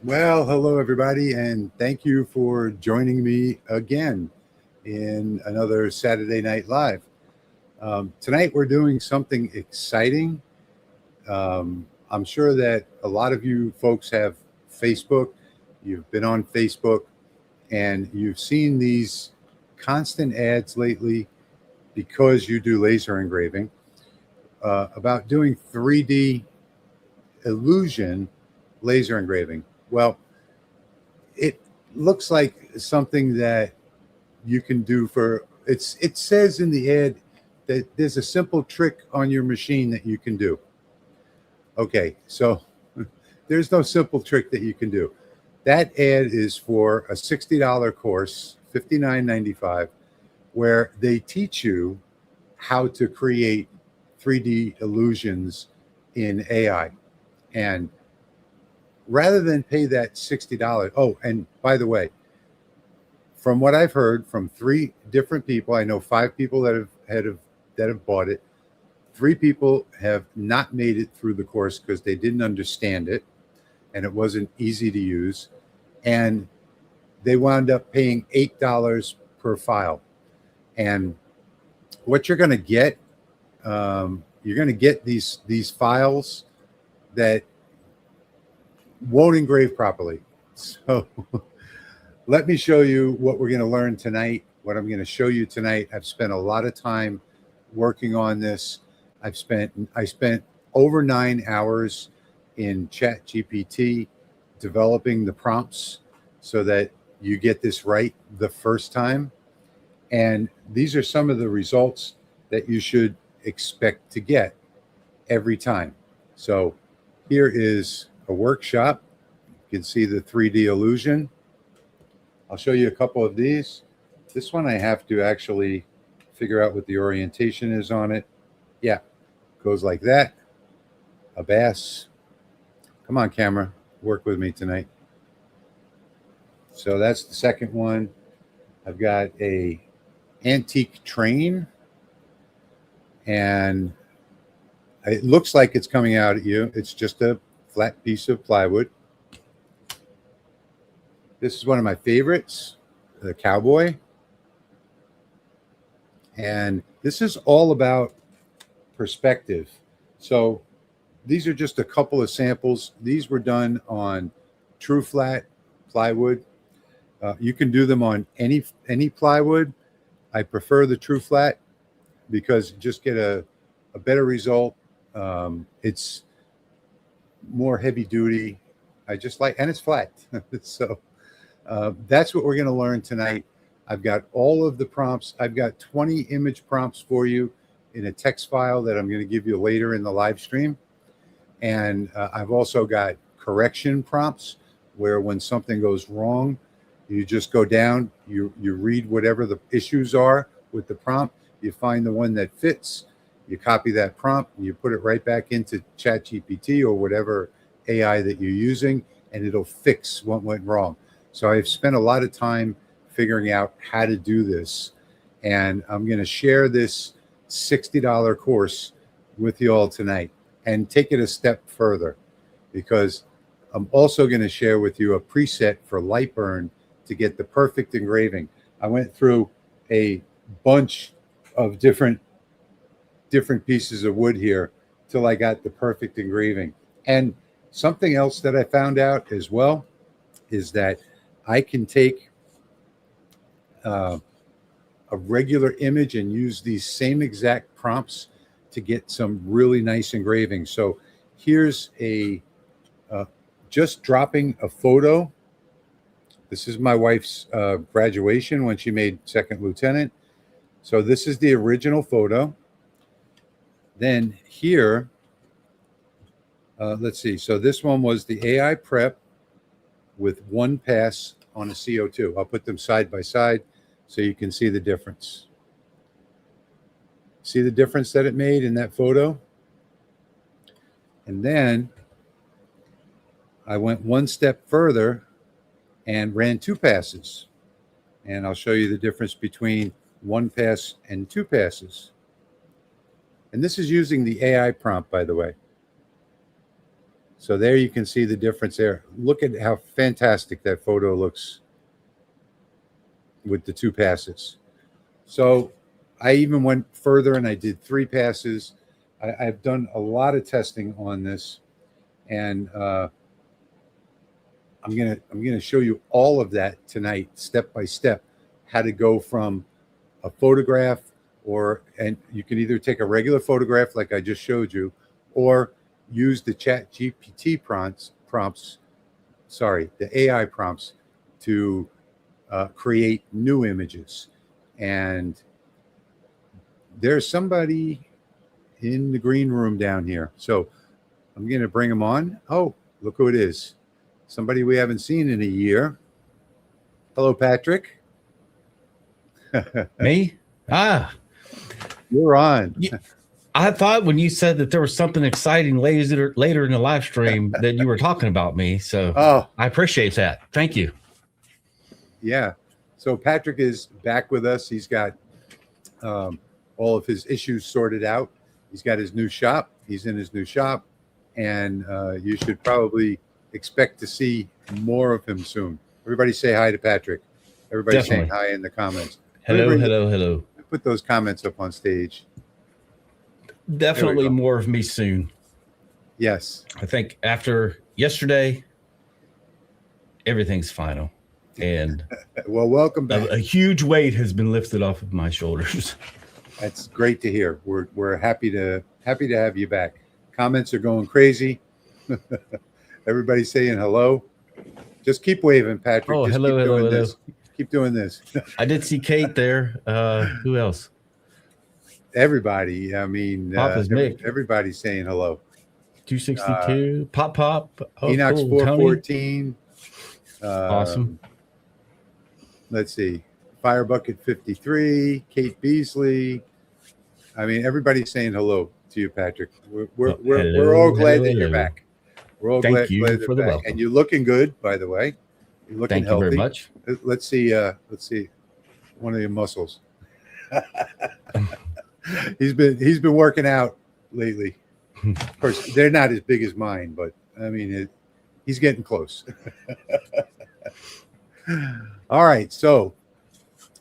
Well, hello everybody, and thank you for joining me again in another Saturday Night Live. Tonight we're doing something exciting. I'm sure that a lot of you folks have Facebook. You've been on Facebook and you've seen these constant ads lately because you do laser engraving about doing 3D illusion laser engraving. Well, it looks like something that you can do for it says in the ad that there's a simple trick on your machine that you can do. Okay, so there's no simple trick that you can do. That ad is for a $60 course, $59.95, where they teach you how to create 3D illusions in AI. And rather than pay that $60, oh, and by the way, from what I've heard from three different people, I know five people that have bought it. Three people have not made it through the course because they didn't understand it and it wasn't easy to use. And they wound up paying $8 per file. And what you're going to get these files that won't engrave properly. So let me show you what we're going to learn tonight, what I'm going to show you tonight. I've spent a lot of time working on this. I spent over 9 hours in ChatGPT developing the prompts so that you get this right the first time. And these are some of the results that you should expect to get every time. So here is a workshop. You can see the 3D illusion. I'll show you a couple of these. This one I have to actually figure out what the orientation is on it. Yeah, goes like that. A bass. Come on, camera, work with me tonight. So that's the second one. I've got a antique train, and it looks like it's coming out at you. It's just a flat piece of plywood. This is one of my favorites, the cowboy. And this is all about perspective. So these are just a couple of samples. These were done on true flat plywood. You can do them on any plywood. I prefer the true flat because you just get a better result. It's more heavy duty. I just like, and it's flat. So that's what we're going to learn tonight. I've got all of the prompts. I've got 20 image prompts for you in a text file that I'm going to give you later in the live stream. And I've also got correction prompts where when something goes wrong, you just go down, you read whatever the issues are with the prompt, you find the one that fits, you copy that prompt, and you put it right back into ChatGPT or whatever AI that you're using, and it'll fix what went wrong. So I've spent a lot of time figuring out how to do this, and I'm going to share this $60 course with you all tonight and take it a step further, because I'm also going to share with you a preset for Lightburn to get the perfect engraving. I went through a bunch of different pieces of wood here till I got the perfect engraving. And something else that I found out as well is that I can take a regular image and use these same exact prompts to get some really nice engraving. So here's a just dropping a photo. This is my wife's graduation when she made second lieutenant. So this is the original photo. Then here, let's see. So this one was the AI prep with one pass on a CO2. I'll put them side by side so you can see the difference. See the difference that it made in that photo? And then I went one step further and ran two passes. And I'll show you the difference between one pass and two passes. And this is using the AI prompt, by the way. So there you can see the difference there. Look at how fantastic that photo looks with the 2 passes. So I even went further and I did 3 passes. I've done a lot of testing on this, and I'm gonna show you all of that tonight, step by step, how to go from a photograph, and you can either take a regular photograph like I just showed you, or use the Chat GPT the AI prompts to create new images. And there's somebody in the green room down here. So I'm going to bring him on. Oh, look who it is. Somebody we haven't seen in a year. Hello, Patrick. Me? You're on. I thought when you said that there was something exciting later in the live stream that you were talking about me. So I appreciate that. Thank you. Yeah. So Patrick is back with us. He's got all of his issues sorted out. He's got his new shop. He's in his new shop. And you should probably expect to see more of him soon. Everybody say hi to Patrick. Everybody saying hi in the comments. Hello. Put those comments up on stage. Definitely more of me soon. Yes. I think after yesterday, everything's final. And well, welcome back. A huge weight has been lifted off of my shoulders. That's great to hear. We're happy to have you back. Comments are going crazy. Everybody's saying hello. Just keep waving, Patrick. Oh, just hello. Keep doing this. I did see Kate there. Who else? Everybody. I mean, everybody's saying hello. 262. Pop. Oh, Enox cool. 414. Awesome. Let's see. Fire Bucket 53. Kate Beasley. I mean, everybody's saying hello to you, Patrick. We're all glad that you're back. We're all glad for that the you're back. welcome. And you're looking good, by the way. You're looking healthy. Thank you very much. Let's see one of your muscles. He's been working out lately. Of course, they're not as big as mine, but I mean, he's getting close. All right, so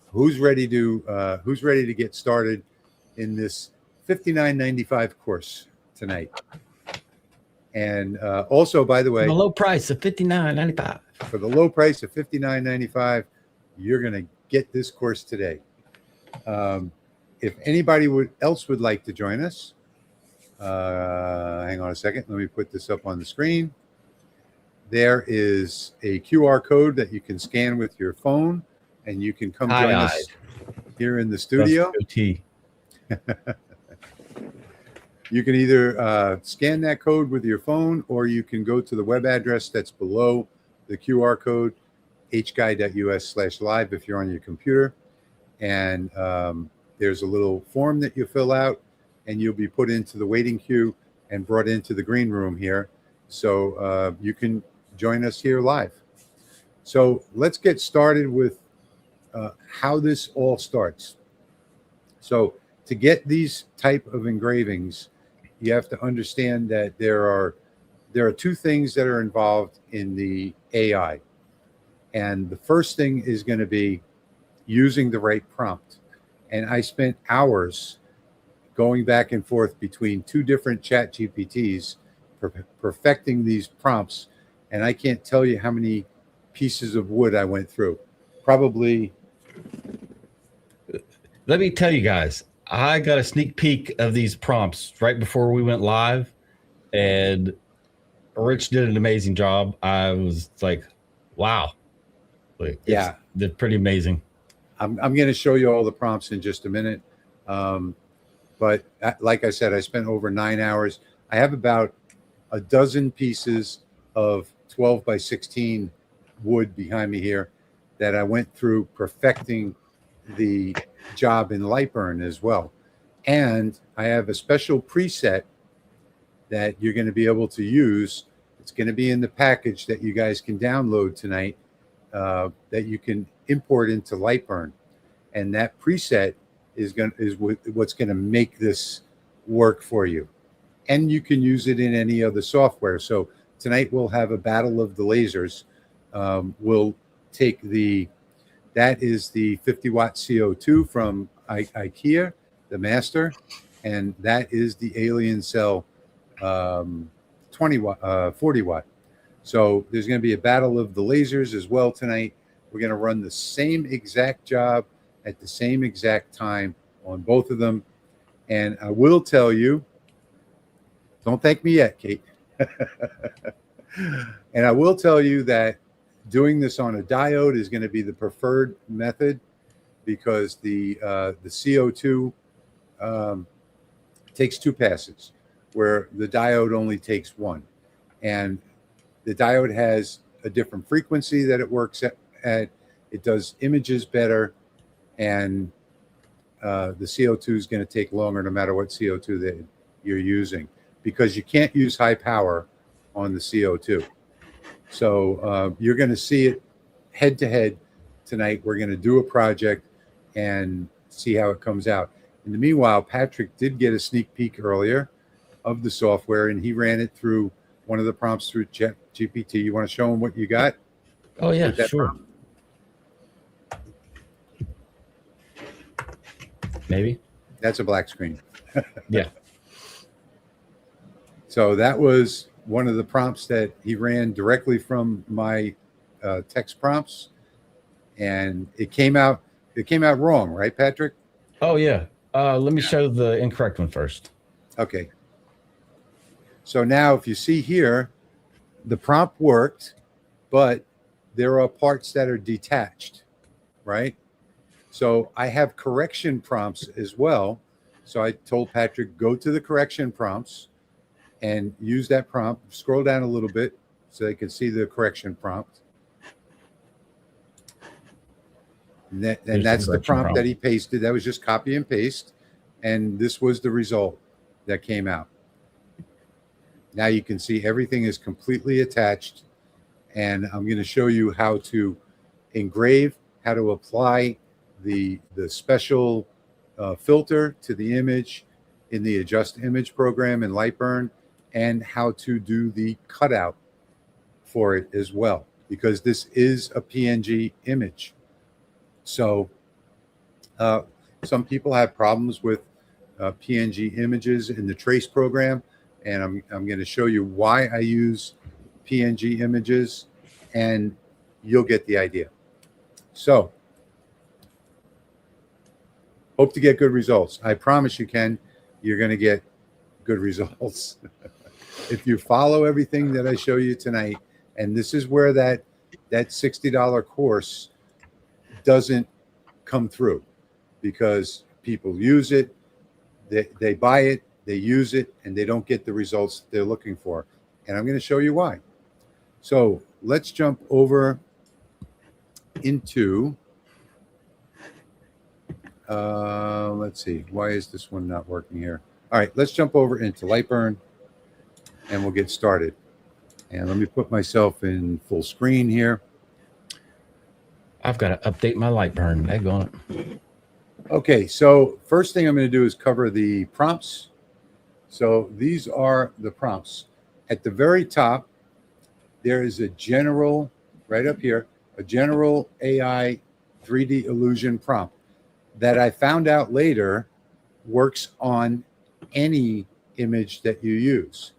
who's ready to get started in this $59.95 course tonight? And also, by the way, for the low price of $59.95. For the low price of $59.95, you're going to get this course today. If anybody else would like to join us, hang on a second. Let me put this up on the screen. There is a QR code that you can scan with your phone, and you can come join us here in the studio. You can either scan that code with your phone, or you can go to the web address that's below the QR code, hguy.us/live if you're on your computer. And there's a little form that you fill out, and you'll be put into the waiting queue and brought into the green room here. So you can join us here live. So let's get started with how this all starts. So to get these type of engravings, you have to understand that there are 2 things that are involved in the AI. And the first thing is going to be using the right prompt. And I spent hours going back and forth between 2 different Chat GPTs perfecting these prompts. And I can't tell you how many pieces of wood I went through. Probably. Let me tell you guys, I got a sneak peek of these prompts right before we went live, and Rich did an amazing job. I was like, wow. Yeah, they're pretty amazing. I'm going to show you all the prompts in just a minute. But like I said, I spent over 9 hours. I have about a dozen pieces of 12 by 16 wood behind me here that I went through perfecting the job in Lightburn as well. And I have a special preset that you're going to be able to use. It's going to be in the package that you guys can download tonight, that you can import into Lightburn. And that preset is what's going to make this work for you. And you can use it in any other software. So tonight we'll have a battle of the lasers. We'll take that is the 50-watt CO2 from IKEA, the master, and that is the Alien Cell 40 watt. So there's going to be a battle of the lasers as well tonight. We're going to run the same exact job at the same exact time on both of them. And I will tell you, don't thank me yet, Kate. And I will tell you that doing this on a diode is going to be the preferred method, because the CO2 takes 2 passes, where the diode only takes 1. And the diode has a different frequency that it works at. It does images better, and the CO2 is going to take longer no matter what CO2 that you're using, because you can't use high power on the CO2. So you're going to see it head to head tonight. We're going to do a project and see how it comes out. In the meanwhile, Patrick did get a sneak peek earlier of the software, and he ran it through one of the prompts through GPT. You want to show him what you got? Oh, yeah, sure. Prompt? Maybe. That's a black screen. Yeah. So that was one of the prompts that he ran directly from my text prompts, and it came out wrong, right, Patrick? Oh, yeah. Let me show the incorrect one first. Okay. So now if you see here, the prompt worked, but there are parts that are detached, right? So I have correction prompts as well. So I told Patrick, go to the correction prompts and use that prompt. Scroll down a little bit so they can see the correction prompt. And that's the prompt that he pasted. That was just copy and paste. And this was the result that came out. Now you can see everything is completely attached. And I'm going to show you how to engrave, how to apply the special filter to the image in the Adjust Image program in Lightburn, and how to do the cutout for it as well, because this is a PNG image. So some people have problems with PNG images in the Trace program, and I'm going to show you why I use PNG images, and you'll get the idea. So hope to get good results. I promise you, Ken, you're going to get good results. If you follow everything that I show you tonight, and this is where that $60 course doesn't come through, because people use it, they buy it, they use it, and they don't get the results that they're looking for. And I'm going to show you why. So let's jump over into, let's see, why is this one not working here? All right, let's jump over into Lightburn, and we'll get started. And let me put myself in full screen here. I've got to update my Lightburn. Egg on it. Okay, so first thing I'm going to do is cover the prompts. So these are the prompts. At the very top, there is a general, right up here, a general AI 3D illusion prompt that I found out later works on any image that you use.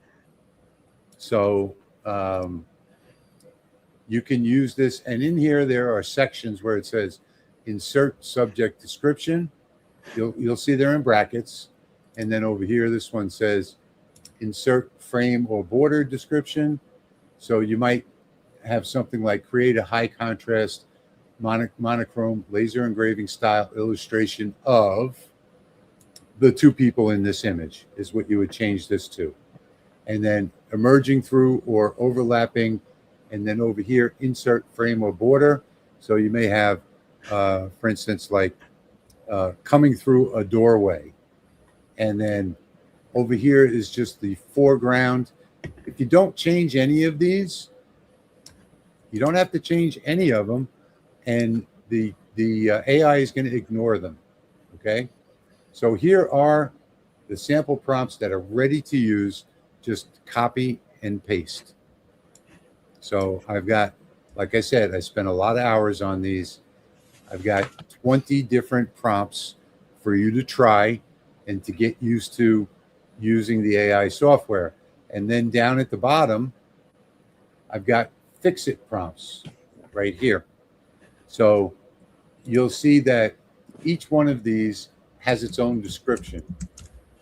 So you can use this, and in here there are sections where it says insert subject description. You'll see they're in brackets, and then over here this one says insert frame or border description. So you might have something like create a high contrast monochrome laser engraving style illustration of the 2 people in this image is what you would change this to. And then emerging through or overlapping, and then over here insert frame or border. So you may have for instance, like coming through a doorway, and then over here is just the foreground. If you don't change any of these, you don't have to change any of them, and the AI is going to ignore them. Okay, so here are the sample prompts that are ready to use. Just copy and paste. So I've got, like I said, I spent a lot of hours on these. I've got 20 different prompts for you to try and to get used to using the AI software. And then down at the bottom, I've got fix-it prompts right here. So you'll see that each one of these has its own description.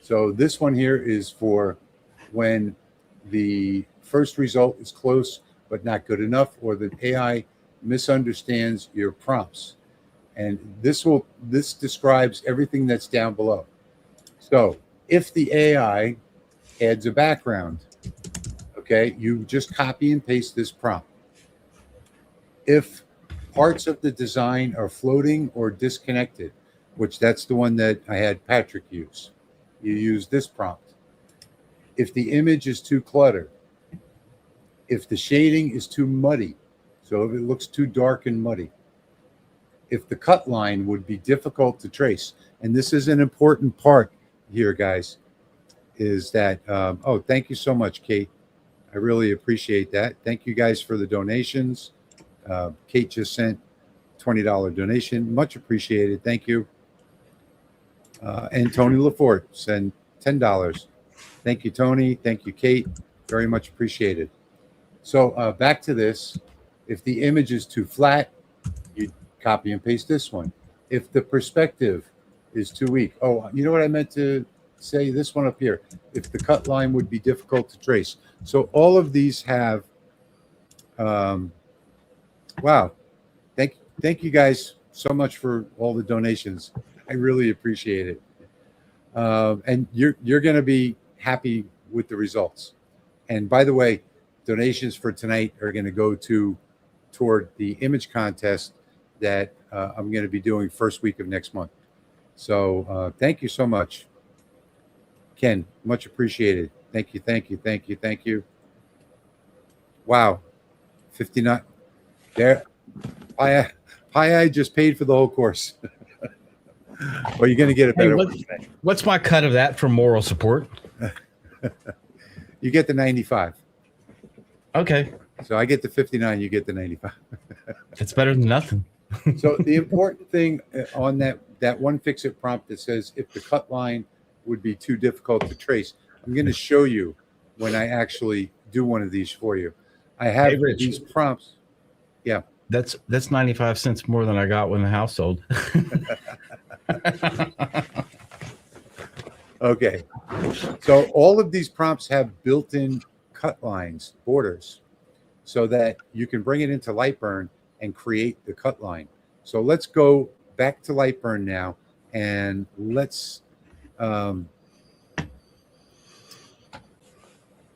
So this one here is for when the first result is close but not good enough, or the AI misunderstands your prompts. And this describes everything that's down below. So if the AI adds a background, okay, you just copy and paste this prompt. If parts of the design are floating or disconnected, which that's the one that I had Patrick use, you use this prompt. If the image is too cluttered, if the shading is too muddy, so if it looks too dark and muddy, if the cut line would be difficult to trace, and this is an important part here, guys, is that, oh, thank you so much, Kate. I really appreciate that. Thank you guys for the donations. Kate just sent $20 donation. Much appreciated. Thank you. And Tony Lafort sent $10. Thank you, Tony. Thank you, Kate. Very much appreciated. So back to this. If the image is too flat, you copy and paste this one. If the perspective is too weak. Oh, you know what I meant to say? This one up here. If the cut line would be difficult to trace. So all of these have, wow. Thank you guys so much for all the donations. I really appreciate it. And you're going to be happy with the results. And by the way, donations for tonight are going to go toward the image contest that I'm going to be doing first week of next month. So thank you so much, Ken. Much appreciated. Thank you, thank you, thank you, thank you. Wow, 59 there. I just paid for the whole course. Or you're going to get a better one. What's my cut of that for moral support? You get the 95. Okay. So I get the 59, you get the 95. It's better than nothing. So the important thing on that one fix-it prompt that says if the cut line would be too difficult to trace, I'm going to show you when I actually do one of these for you. I have these prompts. Yeah. That's 95 cents more than I got when the house sold. Okay. So all of these prompts have built-in cut lines, borders, so that you can bring it into Lightburn and create the cut line. So let's go back to Lightburn now, and let's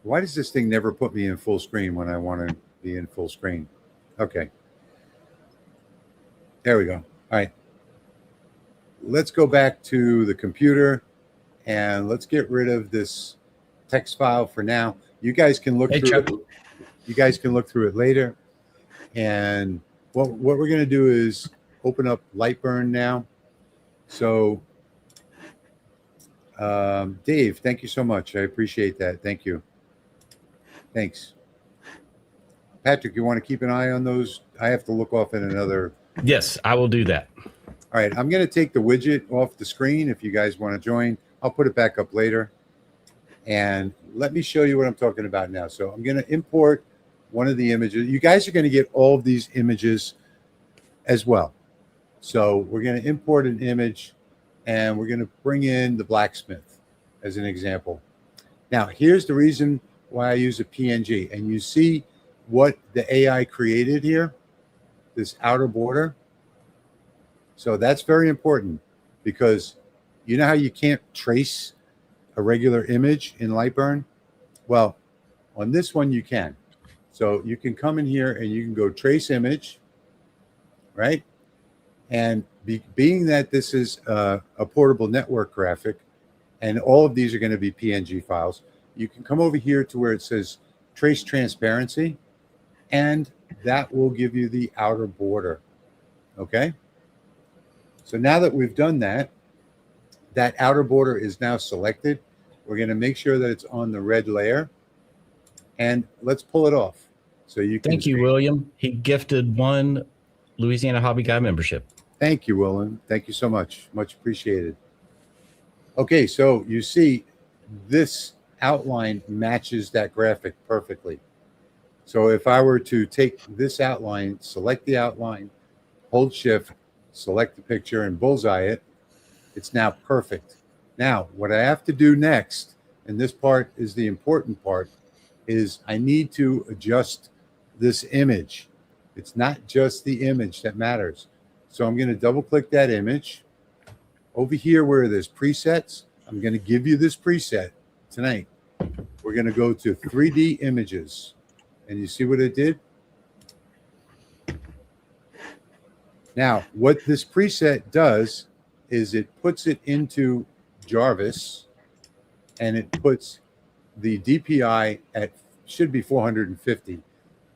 why does this thing never put me in full screen when I want to be in full screen? Okay. There we go. All right. Let's go back to the computer and let's get rid of this text file for now. You guys can look through it. You guys can look through it later. And what we're going to do is open up Lightburn now. So Dave, thank you so much. I appreciate that. Thank you. Thanks. Patrick, you want to keep an eye on those? I have to look off in another. Yes, I will do that. All right, I'm going to take the widget off the screen if you guys want to join. I'll put it back up later. And let me show you what I'm talking about now. So I'm going to import one of the images. You guys are going to get all of these images as well. So we're going to import an image, and we're going to bring in the blacksmith as an example. Now, here's the reason why I use a PNG. And you see what the AI created here, this outer border. So that's very important because you know how you can't trace a regular image in Lightburn? Well, on this one you can. So you can come in here and you can go trace image, right? And being that this is a portable network graphic, and all of these are going to be PNG files, you can come over here to where it says trace transparency, and that will give you the outer border. Okay? So now that we've done that, that outer border is now selected. We're going to make sure that it's on the red layer, and let's pull it off. So you can Thank you, William. He gifted 1 Louisiana Hobby Guy membership. Thank you, William. Thank you so much. Much appreciated. Okay, so you see this outline matches that graphic perfectly. So if I were to take this outline, select the outline, hold shift, select the picture and bullseye it, it's now perfect. Now, what I have to do next, and this part is the important part, is I need to adjust this image. It's not just the image that matters. So I'm going to double click that image. Over here where there's presets, I'm going to give you this preset tonight. We're going to go to 3D images. And you see what it did? Now, what this preset does is it puts it into Jarvis, and it puts the DPI at, should be 450,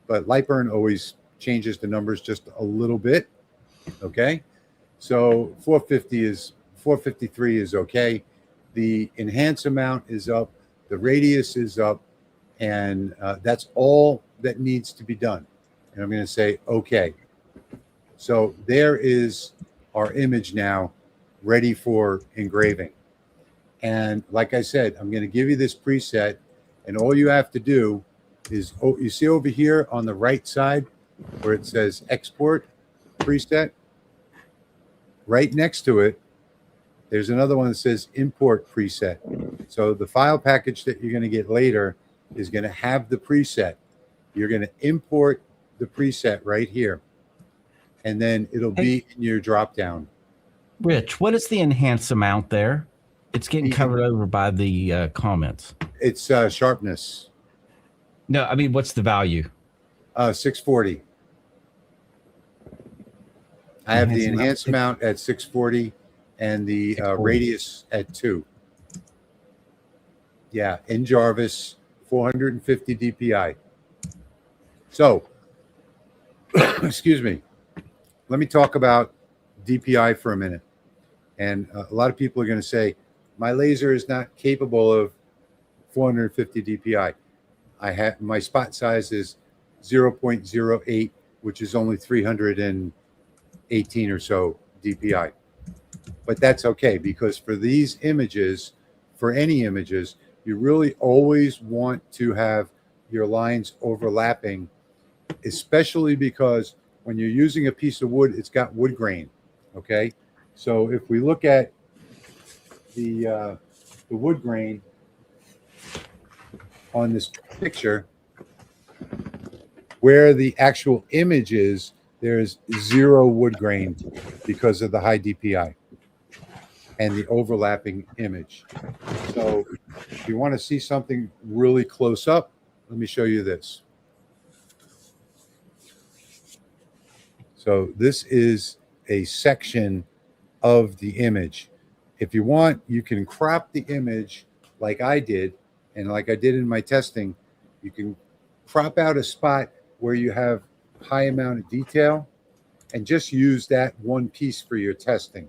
but Lightburn always changes the numbers just a little bit. Okay, so 453 is okay. The enhance amount is up, the radius is up, and that's all that needs to be done. And I'm going to say okay. So there is our image now ready for engraving. And like I said, I'm going to give you this preset, and all you have to do is, oh, you see over here on the right side where it says export preset, right next to it, there's another one that says import preset. So the file package that you're going to get later is going to have the preset. You're going to import the preset right here, and then it'll be in your drop down. Rich, what is the enhance amount there? It's getting covered over by the comments. It's sharpness. No, I mean, what's the value? 640. I have the enhance amount at 640 and the 640. Radius at 2. Yeah, in Jarvis, 450 DPI. So, excuse me. Let me talk about DPI for a minute. And a lot of people are going to say, my laser is not capable of 450 DPI. I have, my spot size is 0.08, which is only 318 or so DPI. But that's okay, because for these images, for any images, you really always want to have your lines overlapping, especially because when you're using a piece of wood, it's got wood grain. Okay, so if we look at the wood grain on this picture, where the actual image is, there's 0 wood grain because of the high DPI and the overlapping image. So if you want to see something really close up, let me show you this. So this is a section of the image. If you want, you can crop the image like I did, and like I did in my testing. You can crop out a spot where you have high amount of detail and just use that one piece for your testing.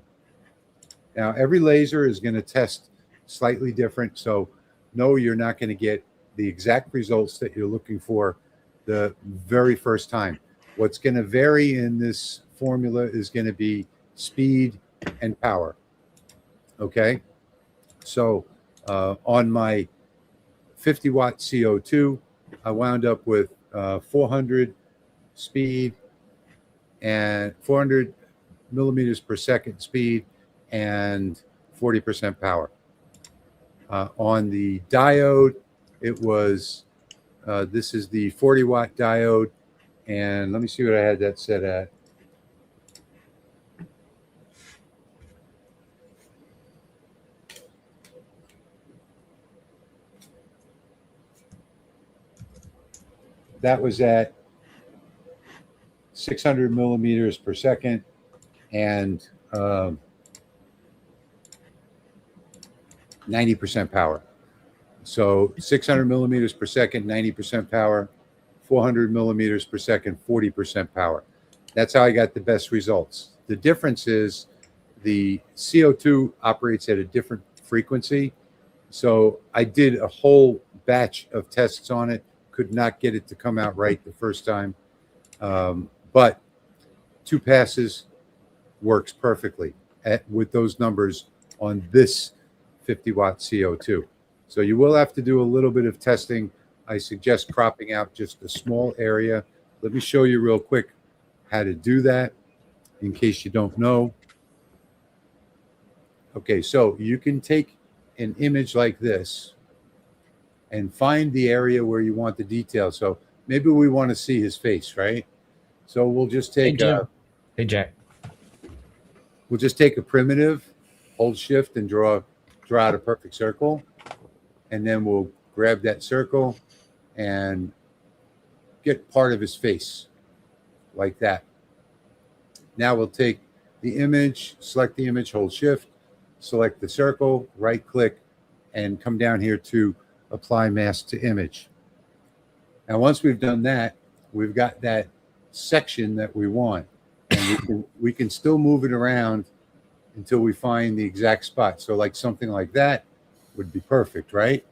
Now, every laser is going to test slightly different, so no, you're not going to get the exact results that you're looking for the very first time. What's going to vary in this formula is going to be speed and power. Okay, so on my 50 watt CO2, I wound up with 400 speed and 400 millimeters per second speed and 40% power. On the diode, it was, this is the 40 watt diode, and let me see what I had that set at. That was at 600 millimeters per second and 90% power. So 600 millimeters per second, 90% power, 400 millimeters per second, 40% power. That's how I got the best results. The difference is the CO2 operates at a different frequency. So I did a whole batch of tests on it. could not get it to come out right the first time. But 2 passes works perfectly with those numbers on this 50-watt CO2. So you will have to do a little bit of testing. I suggest cropping out just a small area. Let me show you real quick how to do that in case you don't know. Okay, so you can take an image like this and find the area where you want the detail. So maybe we want to see his face, right? So we'll just take Hey, Jack. We'll just take a primitive, hold shift and draw out a perfect circle. And then we'll grab that circle and get part of his face like that. Now we'll take the image, select the image, hold shift, select the circle, right click, and come down here to apply mask to image. Now, once we've done that, we've got that section that we want, and we can still move it around until we find the exact spot. So like something like that would be perfect, right?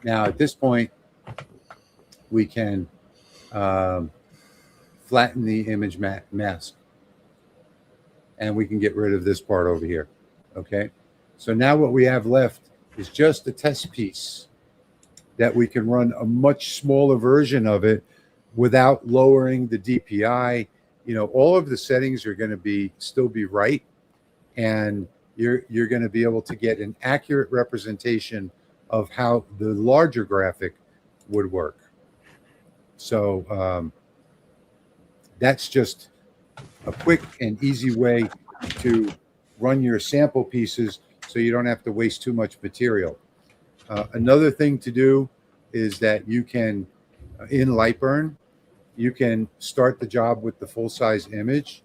Now at this point, we can flatten the image mask, and we can get rid of this part over here. Okay, so now what we have left is just a test piece that we can run a much smaller version of it without lowering the DPI. You know, all of the settings are going to still be right, and you're going to be able to get an accurate representation of how the larger graphic would work. So that's just a quick and easy way to run your sample pieces so you don't have to waste too much material. Another thing to do is that you can, in Lightburn, you can start the job with the full-size image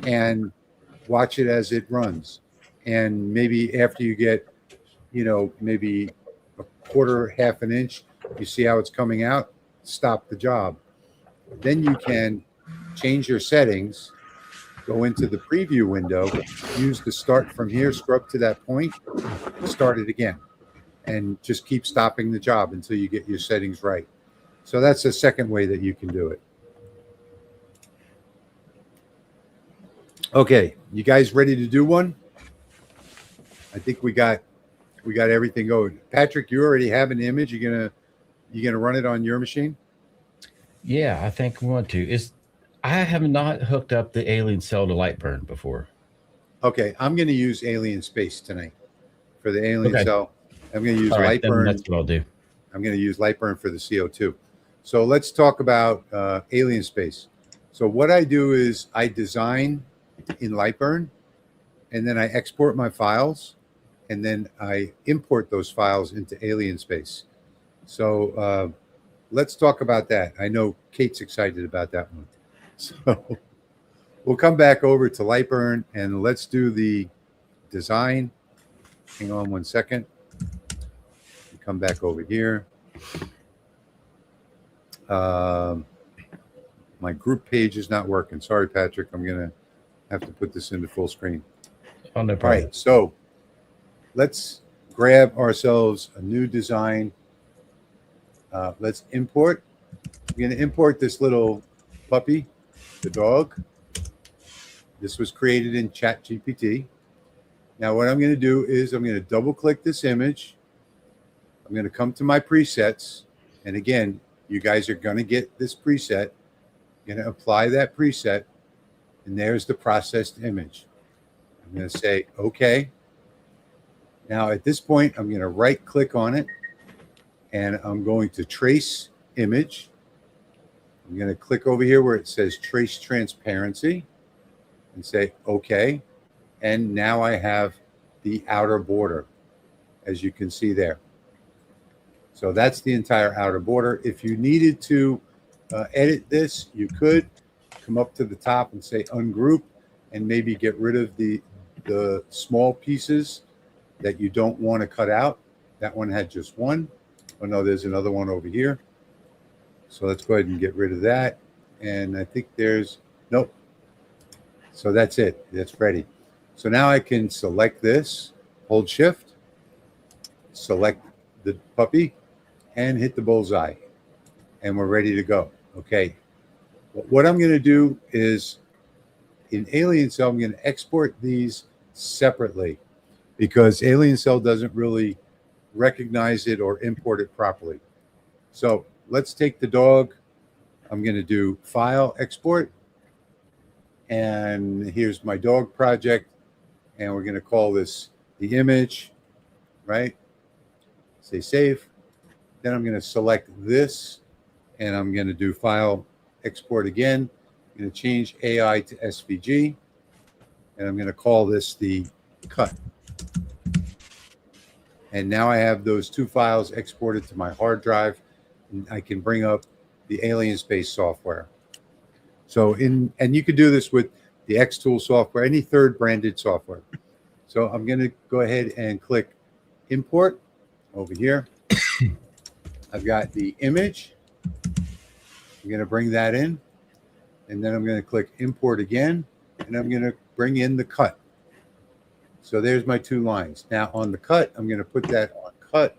and watch it as it runs. And maybe after you get, you know, maybe a quarter, half an inch, you see how it's coming out, stop the job. Then you can change your settings, go into the preview window, use the start from here, scrub to that point, start it again, and just keep stopping the job until you get your settings right. So that's the second way that you can do it. Okay, you guys ready to do one? I think we got everything going. Patrick, you already have an image. You gonna run it on your machine? Yeah, I think we want to. I have not hooked up the alien cell to Lightburn before. Okay, I'm going to use Alien Space tonight for the alien cell. I'm going to use Lightburn. That's what I'll do. I'm going to use Lightburn for the CO2. So let's talk about Alien Space. So what I do is I design in Lightburn, and then I export my files, and then I import those files into Alien Space. So let's talk about that. I know Kate's excited about that one. So we'll come back over to Lightburn and let's do the design. Hang on one second. Come back over here. My group page is not working. Sorry, Patrick. I'm going to have to put this into full screen. Oh, no All problem. right. So let's grab ourselves a new design. Let's import. I'm going to import this little puppy, the dog. This was created in ChatGPT. Now what I'm going to do is I'm going to double click this image. I'm going to come to my presets. And again, you guys are going to get this preset. I'm going to apply that preset. And there's the processed image. I'm going to say, okay. Now at this point, I'm going to right click on it. And I'm going to trace image. I'm going to click over here where it says trace transparency and say, okay. And now I have the outer border, as you can see there. So that's the entire outer border. If you needed to edit this, you could come up to the top and say ungroup and maybe get rid of the small pieces that you don't want to cut out. That one had just one. Oh no, there's another one over here. So let's go ahead and get rid of that. And I think there's, nope. So that's it, that's ready. So now I can select this, hold shift, select the puppy and hit the bullseye. and we're ready to go. Okay. What I'm going to do is in Alien Cell, I'm going to export these separately because Alien Cell doesn't really recognize it or import it properly. So let's take the dog. I'm going to do File, Export. And here's my dog project. And we're going to call this the image, right? Say save. Then I'm going to select this and I'm going to do File, Export again. I'm going to change AI to SVG. And I'm going to call this the cut. And now I have those two files exported to my hard drive. And I can bring up the Alien Space software. So and you could do this with the Xtool software, any third branded software. So I'm going to go ahead and click import over here. I've got the image. I'm going to bring that in. And then I'm going to click import again. And I'm going to bring in the cut. So there's my two lines. Now on the cut, I'm going to put that on cut.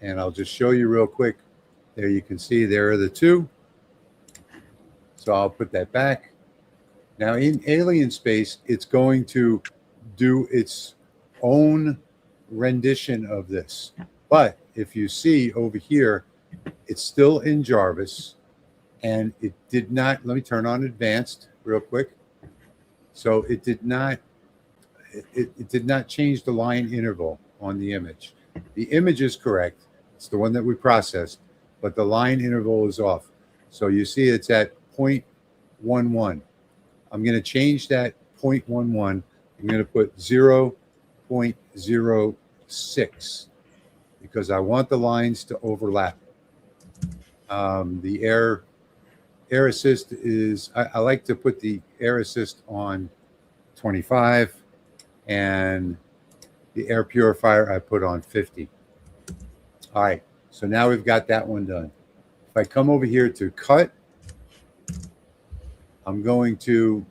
And I'll just show you real quick. There you can see there are the two. So I'll put that back. Now in Alien Space, it's going to do its own rendition of this. But if you see over here, it's still in Jarvis and it did not, let me turn on advanced real quick. So it did not, it did not change the line interval on the image. The image is correct. It's the one that we processed, but the line interval is off. So you see it's at 0.11. I'm going to change that 0.11. I'm going to put 0.06 because I want the lines to overlap. The air assist is, I like to put the air assist on 25 and the air purifier I put on 50. All right, so now we've got that one done. If I come over here to cut, I'm going to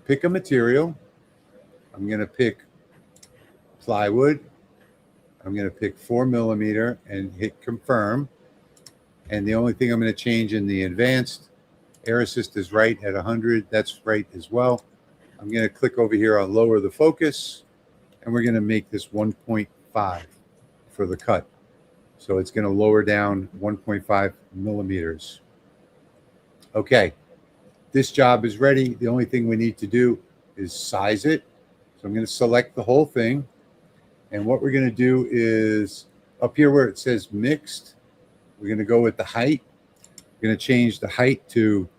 pick a material. I'm going to pick plywood. I'm going to pick 4 millimeter and hit confirm. And the only thing I'm going to change in the advanced, air assist is right at 100. That's right as well. I'm going to click over here on lower the focus. And we're going to make this 1.5 for the cut. So it's going to lower down 1.5 millimeters. Okay. This job is ready. The only thing we need to do is size it. So I'm going to select the whole thing. And what we're going to do is up here where it says mixed, we're going to go with the height. We're going to change the height to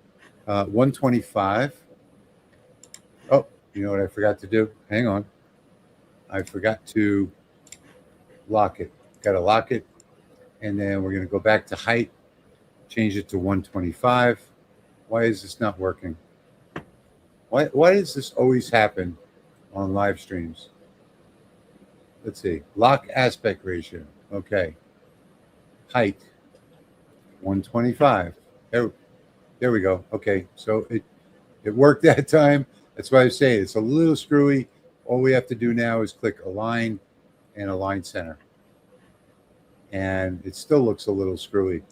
125. Oh, you know what I forgot to do? Hang on. I forgot to lock it. Got to lock it. And then we're going to go back to height, change it to 125. Why is this not working? Why does this always happen on live streams? Let's see. Lock aspect ratio. Okay. Height. 125. There we go. Okay. So it worked that time. That's why I say it's a little screwy. All we have to do now is click align and align center. And it still looks a little screwy.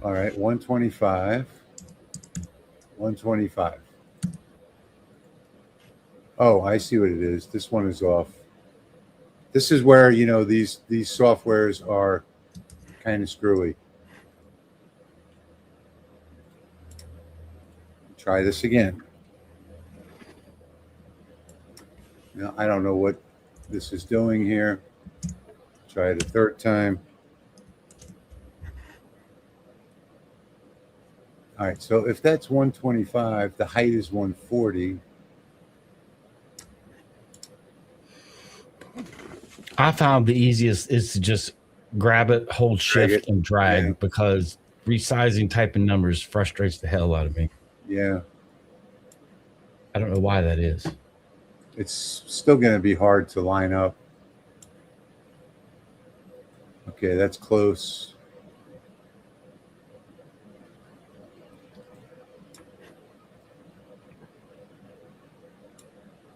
All right, 125. 125. Oh, I see what it is. This one is off. This is where, you know, these softwares are kind of screwy. Try this again. Now, I don't know what this is doing here. Try it a third time. All right, so if that's 125, the height is 140. I found the easiest is to just grab it, hold shift, and drag because resizing typing numbers frustrates the hell out of me. Yeah. I don't know why that is. It's still going to be hard to line up. Okay, that's close.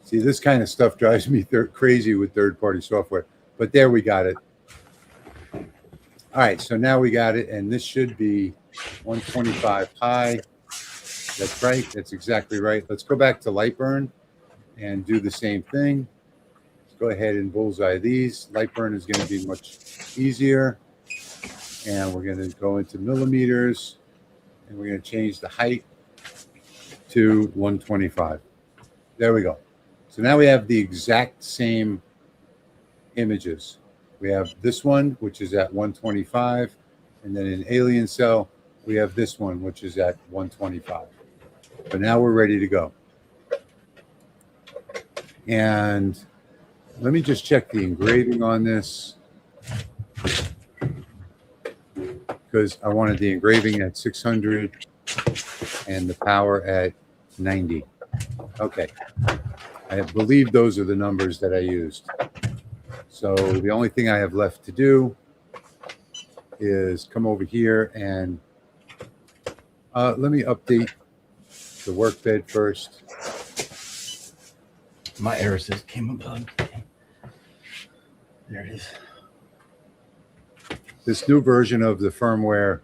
See, this kind of stuff drives me crazy with third-party software. But there we got it. All right, so now we got it, and this should be 125 high. That's right. That's exactly right. Let's go back to Lightburn and do the same thing. Let's go ahead and bullseye these. Lightburn is going to be much easier. And we're going to go into millimeters, and we're going to change the height to 125. There we go. So now we have the exact same images. We have this one, which is at 125, and then in Alien Cell, we have this one, which is at 125. So now we're ready to go. And let me just check the engraving on this, because I wanted the engraving at 600 and the power at 90. Okay. I believe those are the numbers that I used. So the only thing I have left to do is come over here and let me update the workbed first. My error says came unplugged. There it is. This new version of the firmware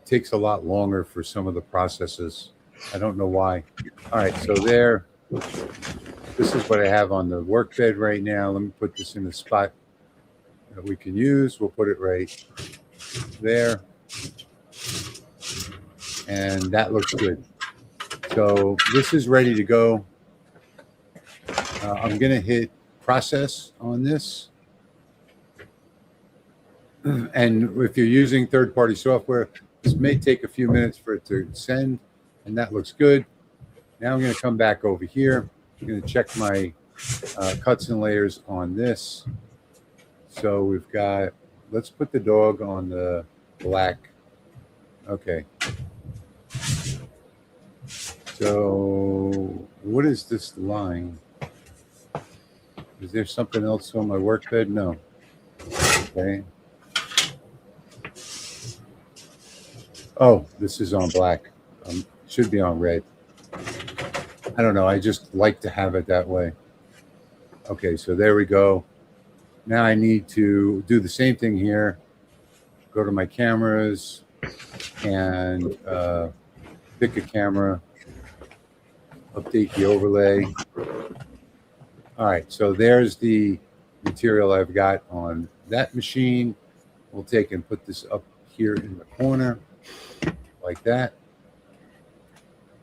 takes a lot longer for some of the processes. I don't know why. All right, so there. This is what I have on the workbed right now. Let me put this in a spot that we can use. We'll put it right there. And that looks good. So this is ready to go. I'm going to hit process on this. And if you're using third-party software, this may take a few minutes for it to send, and that looks good. Now I'm going to come back over here. I'm going to check my cuts and layers on this. So we've got, let's put the dog on the black. Okay. So what is this line? Is there something else on my workbed? No. Okay. Oh, this is on black. Should be on red. I don't know. I just like to have it that way. Okay, so there we go. Now I need to do the same thing here. Go to my cameras and pick a camera. Update the overlay. All right, so there's the material I've got on that machine. We'll take and put this up here in the corner like that.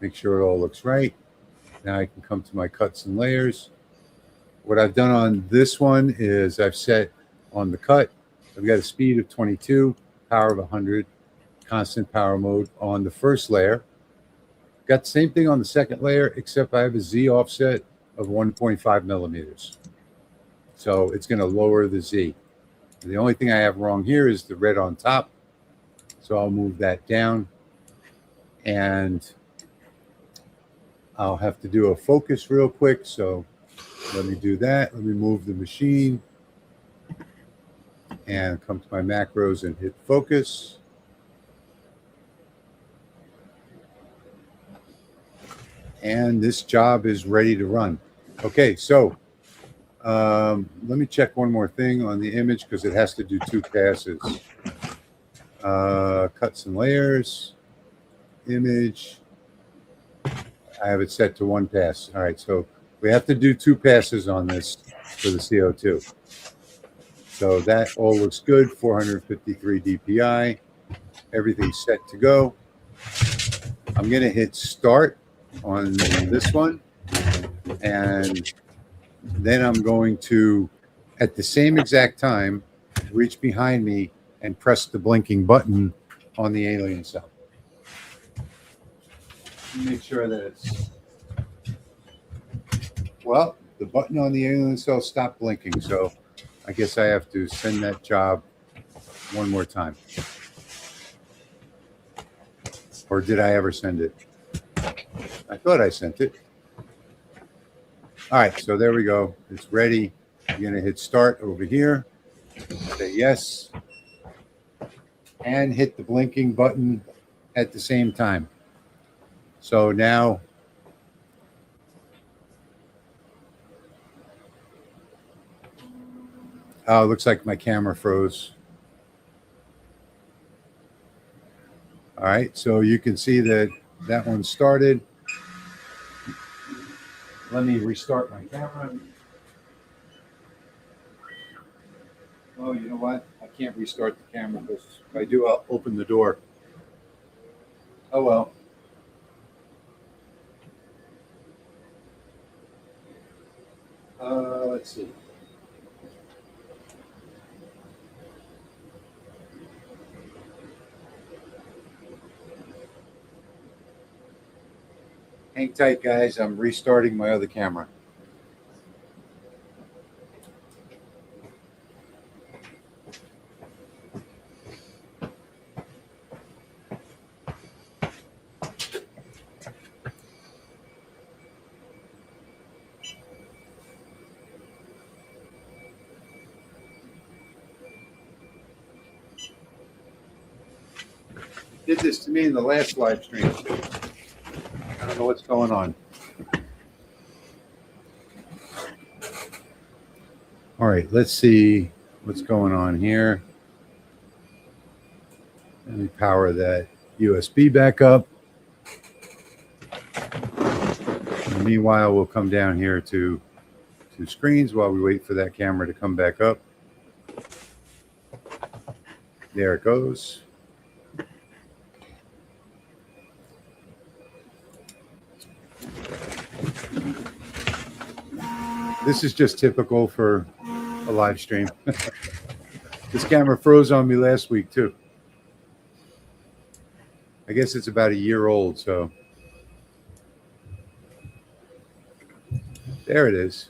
Make sure it all looks right. Now I can come to my cuts and layers. What I've done on this one is I've set on the cut, I've got a speed of 22, power of 100, constant power mode on the first layer. Got the same thing on the second layer, except I have a Z offset of 1.5 millimeters. So it's going to lower the Z. The only thing I have wrong here is the red on top. So I'll move that down. And I'll have to do a focus real quick. So let me do that. Let me move the machine and come to my macros and hit focus. And this job is ready to run. Okay, so let me check one more thing on the image because it has to do 2 passes. Cuts and layers, image. I have it set to 1 pass. All right, so we have to do 2 passes on this for the CO2. So that all looks good, 453 DPI. Everything's set to go. I'm going to hit start on this one. And then I'm going to, at the same exact time, reach behind me and press the blinking button on the alien cell. Make sure that it's, well, the button on the alien cell stopped blinking, so I guess I have to send that job one more time. Or did I ever send it? I thought I sent it. All right, so there we go. It's ready. I'm going to hit start over here. Say yes. And hit the blinking button at the same time. So now oh, it looks like my camera froze. All right, so you can see that that one started. Let me restart my camera. Oh, you know what? I can't restart the camera because if I do, I'll open the door. Oh, well. Let's see. Hang tight, guys. I'm restarting my other camera. Did this to me in the last live stream. I don't know what's going on. All right, let's see what's going on here. Let me power that USB back up. And meanwhile, we'll come down here to two screens while we wait for that camera to come back up. There it goes. This is just typical for a live stream. This camera froze on me last week too. I guess it's about a year old, so there it is.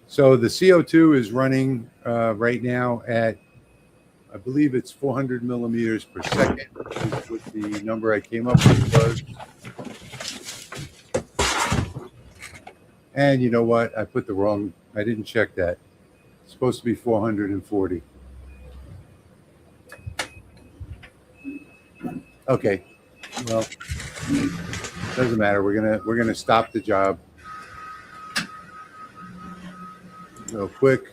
So the CO2 is running right now at, I believe it's 400 millimeters per second, is what the number I came up with was. And you know what? I put the wrong, I didn't check that. It's supposed to be 440. Okay. Well, doesn't matter. We're gonna stop the job real quick.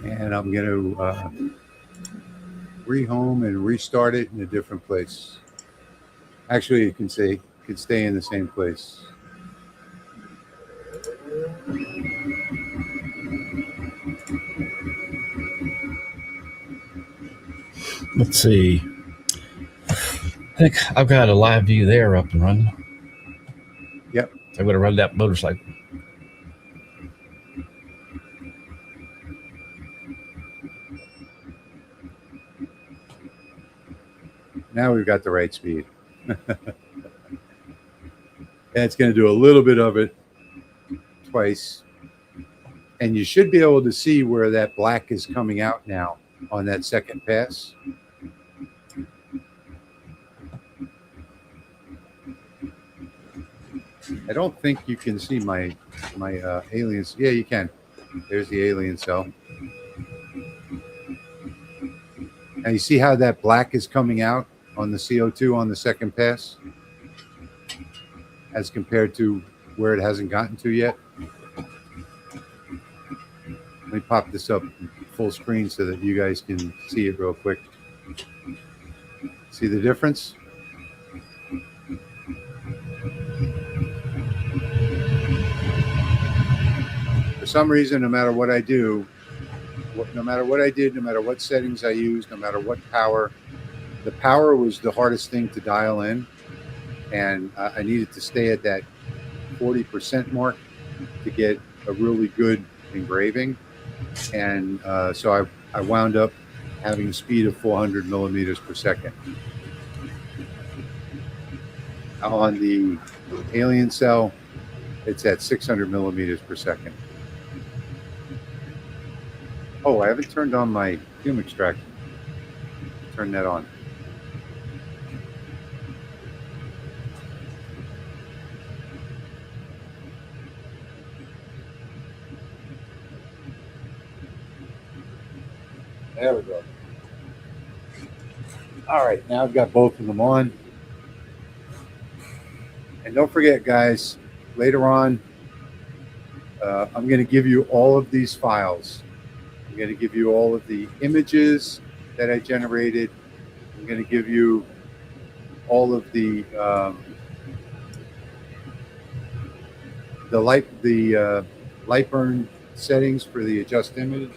And I'm gonna rehome and restart it in a different place. Actually, you can say it could stay in the same place. Let's see. I think I've got a live view there up and running. Yep. I'm going to run that motorcycle. Now we've got the right speed. And it's going to do a little bit of it twice. And you should be able to see where that black is coming out now on that second pass. I don't think you can see my aliens. Yeah, you can. There's the alien cell. Now you see how that black is coming out on the CO2 on the second pass as compared to where it hasn't gotten to yet. Let me pop this up full screen so that you guys can see it real quick. See the difference? For some reason, no matter what I do, no matter what I did, no matter what settings I used, no matter what power, the power was the hardest thing to dial in. And I needed to stay at that 40% mark to get a really good engraving. And so I wound up having a speed of 400 millimeters per second. On the alien cell, it's at 600 millimeters per second. Oh, I haven't turned on my Fume Extractor. Turn that on. There we go. All right, now I've got both of them on. And don't forget, guys, later on, I'm going to give you all of these files. I'm going to give you all of the images that I generated. I'm going to give you all of the Lightburn settings for the adjust image.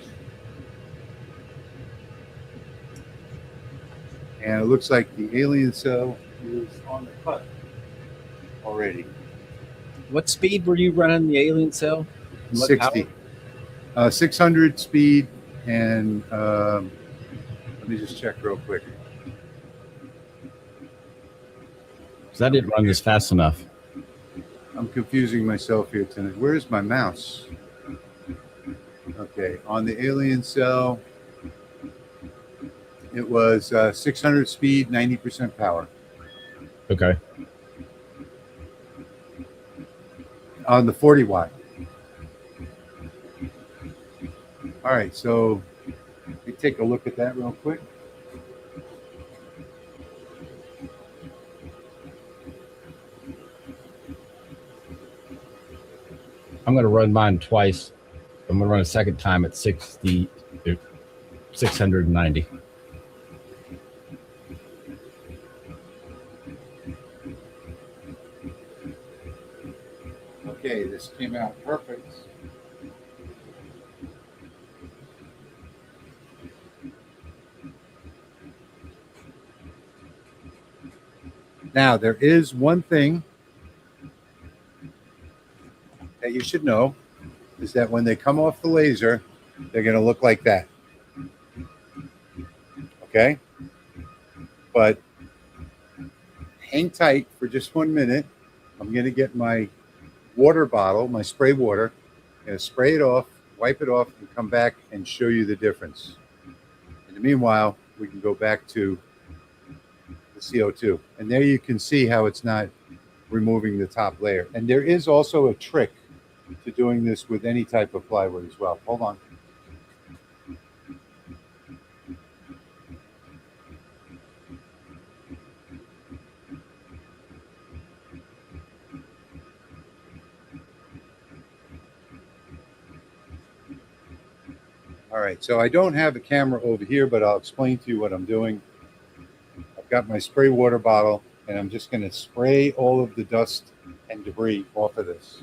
And it looks like the alien cell is on the cut already. What speed were you running the alien cell? And what 60. 600 speed, and let me just check real quick. Because I didn't run this fast enough. I'm confusing myself here tonight. Where's my mouse? Okay, on the alien cell, it was 600 speed, 90% power. Okay. On the 40 watt. All right, so let me take a look at that real quick. I'm going to run mine twice. I'm going to run a second time at 690. Okay, this came out perfect. Now, there is one thing that you should know, is that when they come off the laser, they're going to look like that. Okay? But hang tight for just 1 minute. I'm going to get my water bottle, my spray water. I'm going to spray it off, wipe it off, and come back and show you the difference. In the meanwhile, we can go back to the CO2. And there you can see how it's not removing the top layer. And there is also a trick to doing this with any type of plywood as well. Hold on. All right, so I don't have a camera over here, but I'll explain to you what I'm doing. I've got my spray water bottle, and I'm just going to spray all of the dust and debris off of this.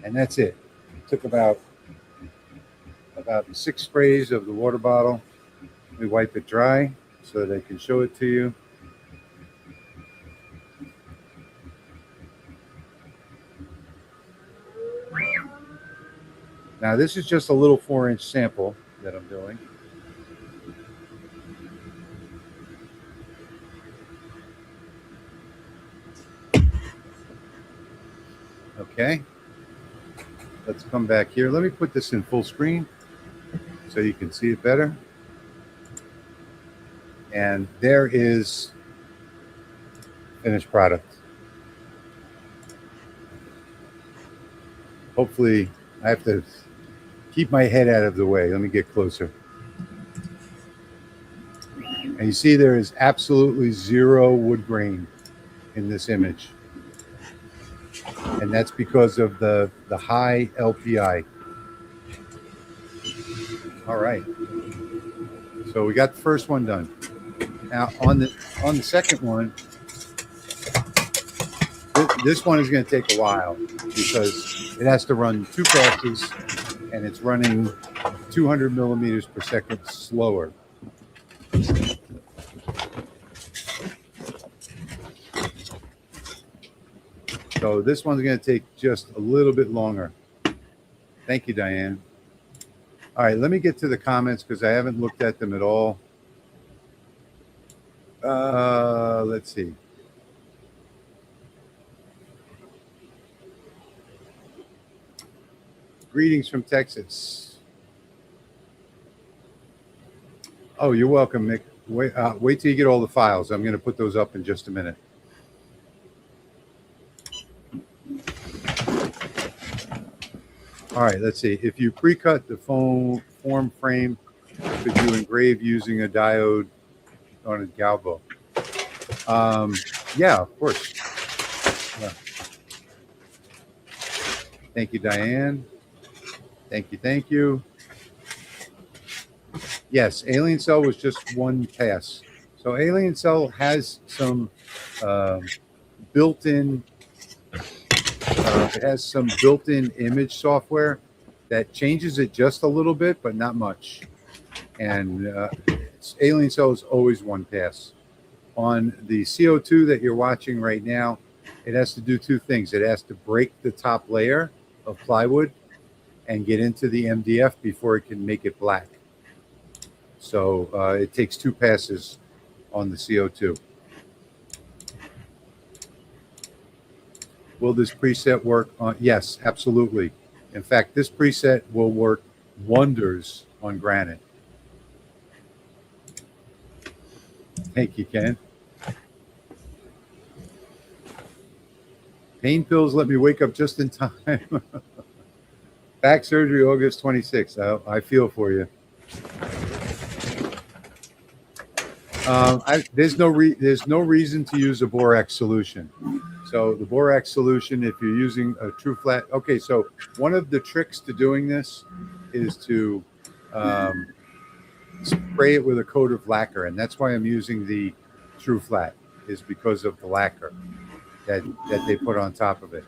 And that's it. Took about 6 sprays of the water bottle. We wipe it dry so that I can show it to you. Now this is just a little 4-inch sample that I'm doing. Okay. Let's come back here. Let me put this in full screen so you can see it better. And there is finished product. Hopefully, I have to keep my head out of the way. Let me get closer. And you see there is absolutely zero wood grain in this image. And that's because of the high LPI. All right. So we got the first one done. Now on the second one, this one is going to take a while because it has to run 2 passes and it's running 200 millimeters per second slower. So this one's going to take just a little bit longer. Thank you, Diane. All right, let me get to the comments because I haven't looked at them at all. Let's see. Greetings from Texas. Oh, you're welcome, Mick. Wait till you get all the files. I'm going to put those up in just a minute. All right, let's see. If you pre-cut the form frame, could you engrave using a diode on a galvo? Yeah, of course. Yeah. Thank you, Diane. Thank you, thank you. Yes, Alien Cell was just one pass. So Alien Cell has some built-in. It has some built-in image software that changes it just a little bit, but not much. And Alien Cell is always one pass. On the CO2 that you're watching right now, it has to do two things. It has to break the top layer of plywood and get into the MDF before it can make it black. So it takes two passes on the CO2. Will this preset work on? Yes, absolutely. In fact, this preset will work wonders on granite. Thank you, Ken. Pain pills let me wake up just in time. Back surgery, August 26th. I feel for you. There's no reason to use a borax solution. So the borax solution, if you're using a true flat, okay. So one of the tricks to doing this is to spray it with a coat of lacquer, and that's why I'm using the true flat, is because of the lacquer that they put on top of it.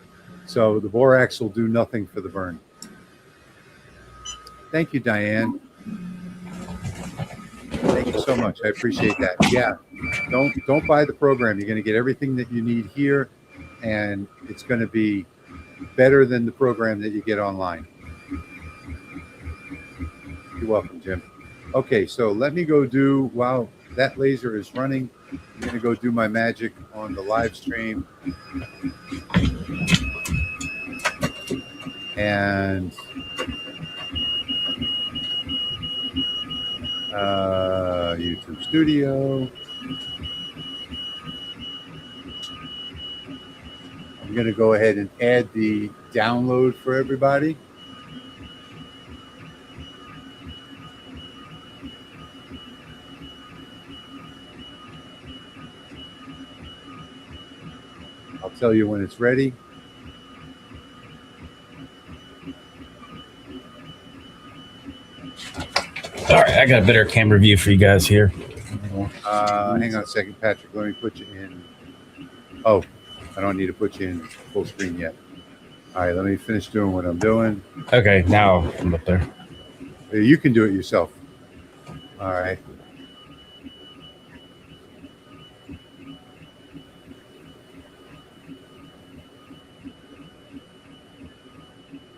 So the borax will do nothing for the burn. Thank you, Diane. Thank you so much. I appreciate that. Yeah, don't buy the program. You're going to get everything that you need here, and it's going to be better than the program that you get online. You're welcome, Jim. Okay, so let me go do, while that laser is running, I'm going to go do my magic on the live stream. And YouTube Studio. I'm going to go ahead and add the download for everybody. I'll tell you when it's ready. All right, I got a better camera view for you guys here. Hang on a second, Patrick. Let me put you in. Oh, I don't need to put you in full screen yet. All right, let me finish doing what I'm doing. Okay, now I'm up there. You can do it yourself. All right.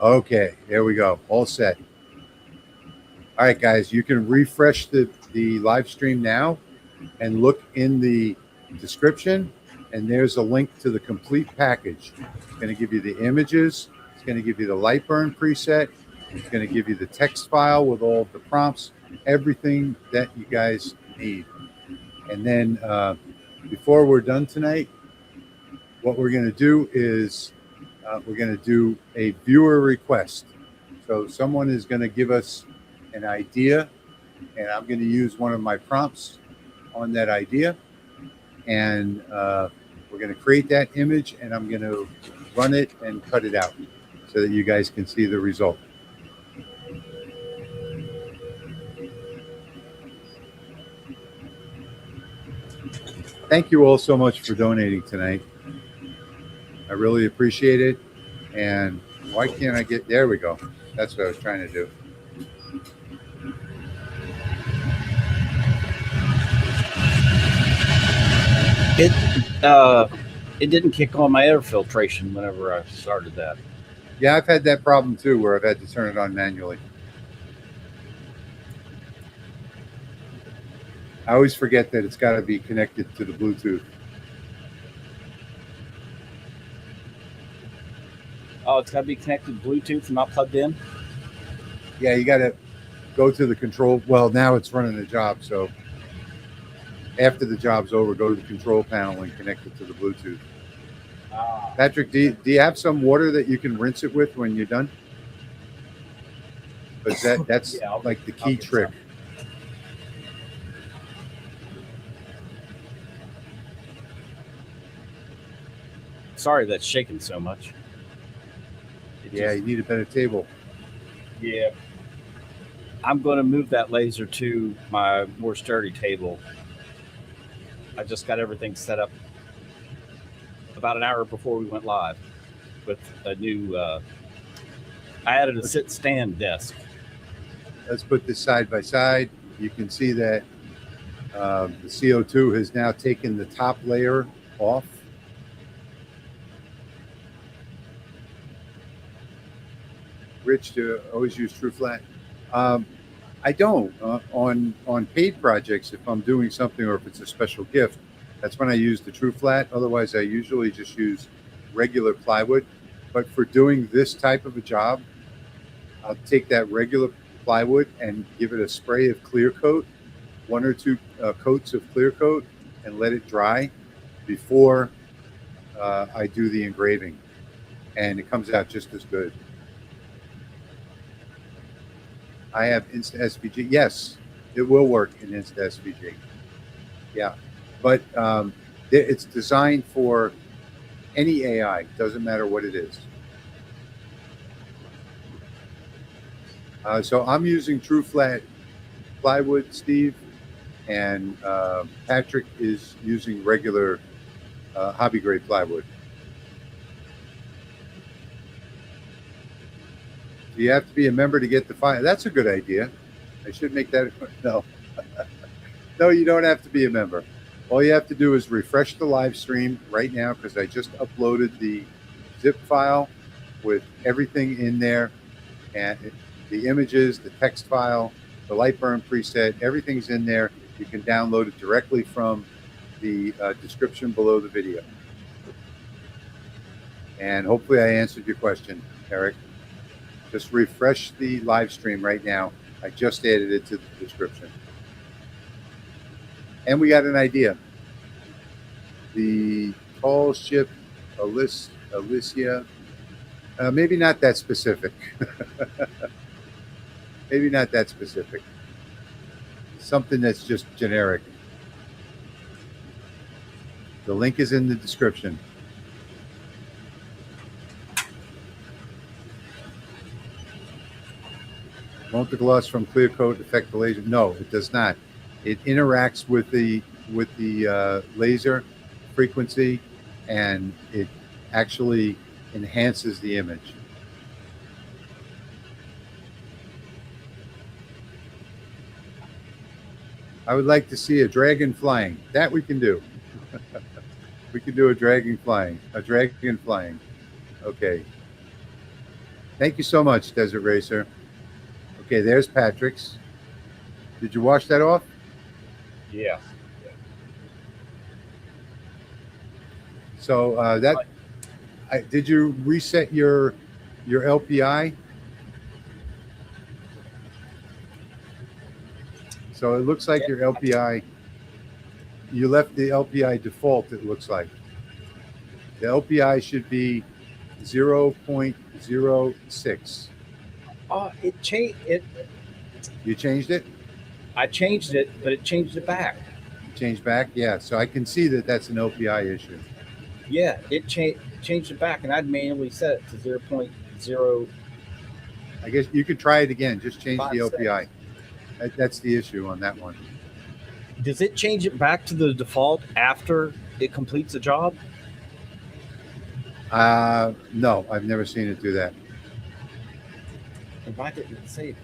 Okay, there we go. All set. All right, guys, you can refresh the live stream now and look in the description, and there's a link to the complete package. It's going to give you the images. It's going to give you the Lightburn preset. It's going to give you the text file with all of the prompts, everything that you guys need. And then before we're done tonight, what we're going to do is we're going to do a viewer request. So someone is going to give us an idea, and I'm going to use one of my prompts on that idea, and we're going to create that image, and I'm going to run it and cut it out so that you guys can see the result. Thank you all so much for donating tonight. I really appreciate it. And why can't I get, there we go. That's what I was trying to do. It didn't kick on my air filtration whenever I started that. Yeah, I've had that problem too, where I've had to turn it on manually. I always forget that it's got to be connected to the Bluetooth. Oh, it's got to be connected to Bluetooth and not plugged in? Yeah, you got to go to the control. Well, now it's running the job, so after the job's over, go to the control panel and connect it to the Bluetooth. Patrick, do you have some water that you can rinse it with when you're done? because that's Yeah, like the I'll key get trick. some. Sorry that's shaking so much. It Yeah, just- you need a better table. yeah. I'm going to move that laser to my more sturdy table. I just got everything set up about an hour before we went live with a new. I added a sit stand desk. Let's put this side by side. You can see that the CO2 has now taken the top layer off. Rich, to always use True Flat. I don't on paid projects. If I'm doing something or if it's a special gift, that's when I use the True Flat. Otherwise, I usually just use regular plywood. But for doing this type of a job, I'll take that regular plywood and give it a spray of clear coat, 1 or 2 coats of clear coat, and let it dry before I do the engraving, and it comes out just as good. I have Insta SVG. Yes, it will work in Insta SVG. Yeah, but it's designed for any AI. Doesn't matter what it is. So I'm using True Flat plywood, Steve, and Patrick is using regular hobby grade plywood. Do you have to be a member to get the file? That's a good idea. I should make that. No, no, you don't have to be a member. All you have to do is refresh the live stream right now, because I just uploaded the zip file with everything in there, and the images, the text file, the Lightburn preset, everything's in there. You can download it directly from the description below the video. And hopefully I answered your question, Eric. Just refresh the live stream right now. I just added it to the description. And we got an idea. The tall ship, Alicia, maybe not that specific. Maybe not that specific. Something that's just generic. The link is in the description. Won't the gloss from clear coat affect the laser? No, it does not. It interacts with the laser frequency, and it actually enhances the image. I would like to see a dragon flying. That we can do. We can do a dragon flying. Okay. Thank you so much, Desert Racer. Okay, there's Patrick's. Did you wash that off? Yeah. So did you reset your LPI? So it looks like your LPI, you left the LPI default, it looks like. The LPI should be 0.06. Oh, it changed it. You changed it? I changed it, but it changed it back. Changed back? Yeah, so I can see that that's an LPI issue. Yeah, it changed it back, and I'd manually set it to 0.0. I guess you could try it again. Just change the 5 LPI. That's the issue on that one. Does it change it back to the default after it completes the job? No, I've never seen it do that. And why didn't it save it?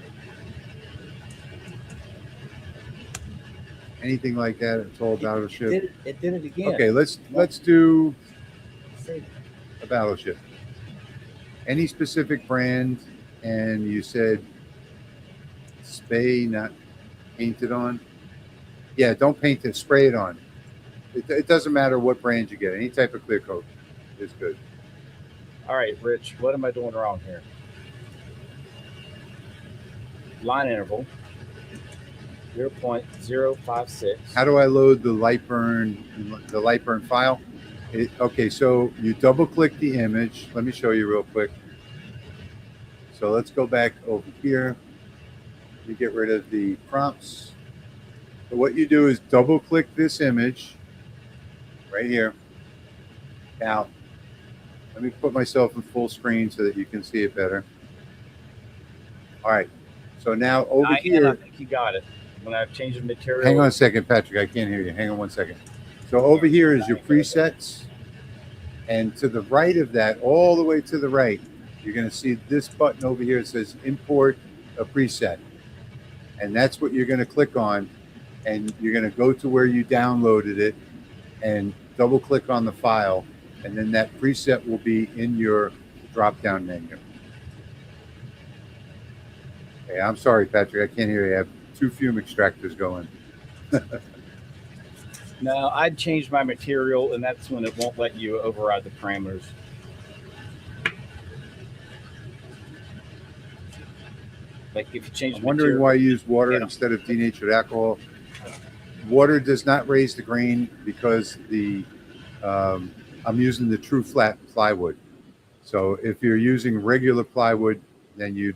Anything like that, it's all battleship. It did it again. Okay, let's do Save it. a battleship. Any specific brand, and you said spray, not painted on. Yeah, don't paint it, spray it on. It doesn't matter what brand you get. Any type of clear coat is good. All right, Rich, what am I doing wrong here? Line interval 0.056. How do I load the Lightburn file? Okay, so you double click the image. Let me show you real quick. So let's go back over here. Let me get rid of the prompts. So what you do is double click this image right here. Now, let me put myself in full screen so that you can see it better. All right. So now over here. I think you got it. When I've changed the material. Hang on a second, Patrick. I can't hear you. Hang on 1 second. So over here is your presets. And to the right of that, all the way to the right, you're going to see this button over here. It says import a preset. And that's what you're going to click on. And you're going to go to where you downloaded it and double click on the file. And then that preset will be in your drop-down menu. Okay, I'm sorry, Patrick. I can't hear you. I have 2 fume extractors going. No, I'd changed my material, and that's when it won't let you override the parameters. Like if you change I'm wondering why you use water instead of denatured alcohol. Water does not raise the grain because I'm using the true flat plywood. So if you're using regular plywood, then you'd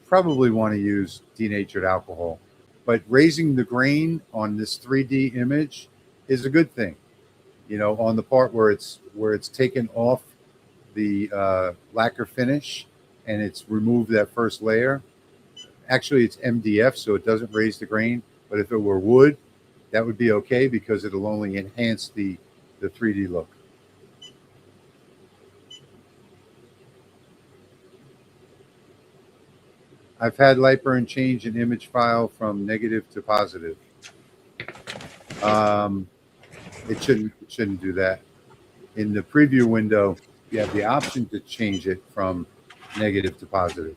probably want to use denatured alcohol. But raising the grain on this 3D image is a good thing. You know, on the part where it's taken off the lacquer finish and it's removed that first layer. Actually, it's MDF, so it doesn't raise the grain. But if it were wood, that would be okay because it'll only enhance the 3D look. I've had Lightburn change an image file from negative to positive. It shouldn't do that. In the preview window, you have the option to change it from negative to positive.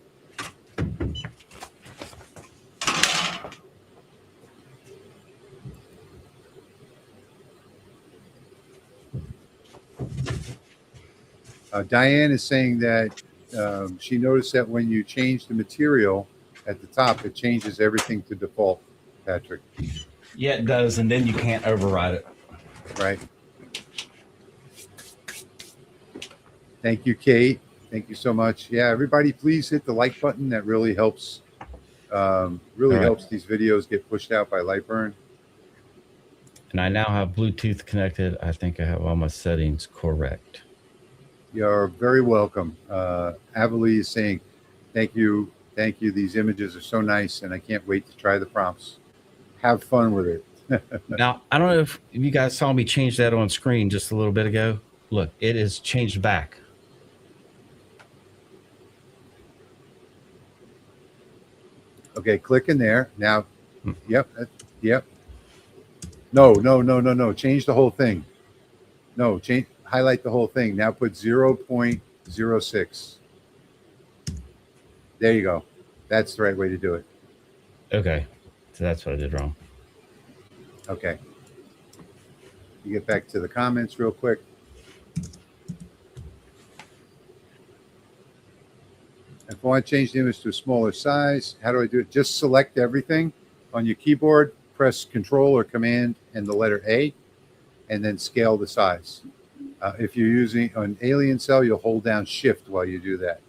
Diane is saying that she noticed that when you change the material at the top, it changes everything to default, Patrick. Yeah, it does, and then you can't override it. Right. Thank you, Kate. Thank you so much. Yeah, everybody, please hit the like button. That really helps. Helps these videos get pushed out by Lightburn. And I now have Bluetooth connected. I think I have all my settings correct. You're very welcome. Avalee is saying, thank you. Thank you. These images are so nice, and I can't wait to try the prompts. Have fun with it. Now, I don't know if you guys saw me change that on screen just a little bit ago. Look, it is changed back. Okay, click in there. Now, yep. No. Change the whole thing. No, highlight the whole thing. Now put 0.06. There you go. That's the right way to do it. Okay. So that's what I did wrong. Okay. You get back to the comments real quick. If I want to change the image to a smaller size, how do I do it? Just select everything on your keyboard, press Control or Command and the letter A, and then scale the size. If you're using an alien cell, you'll hold down Shift while you do that.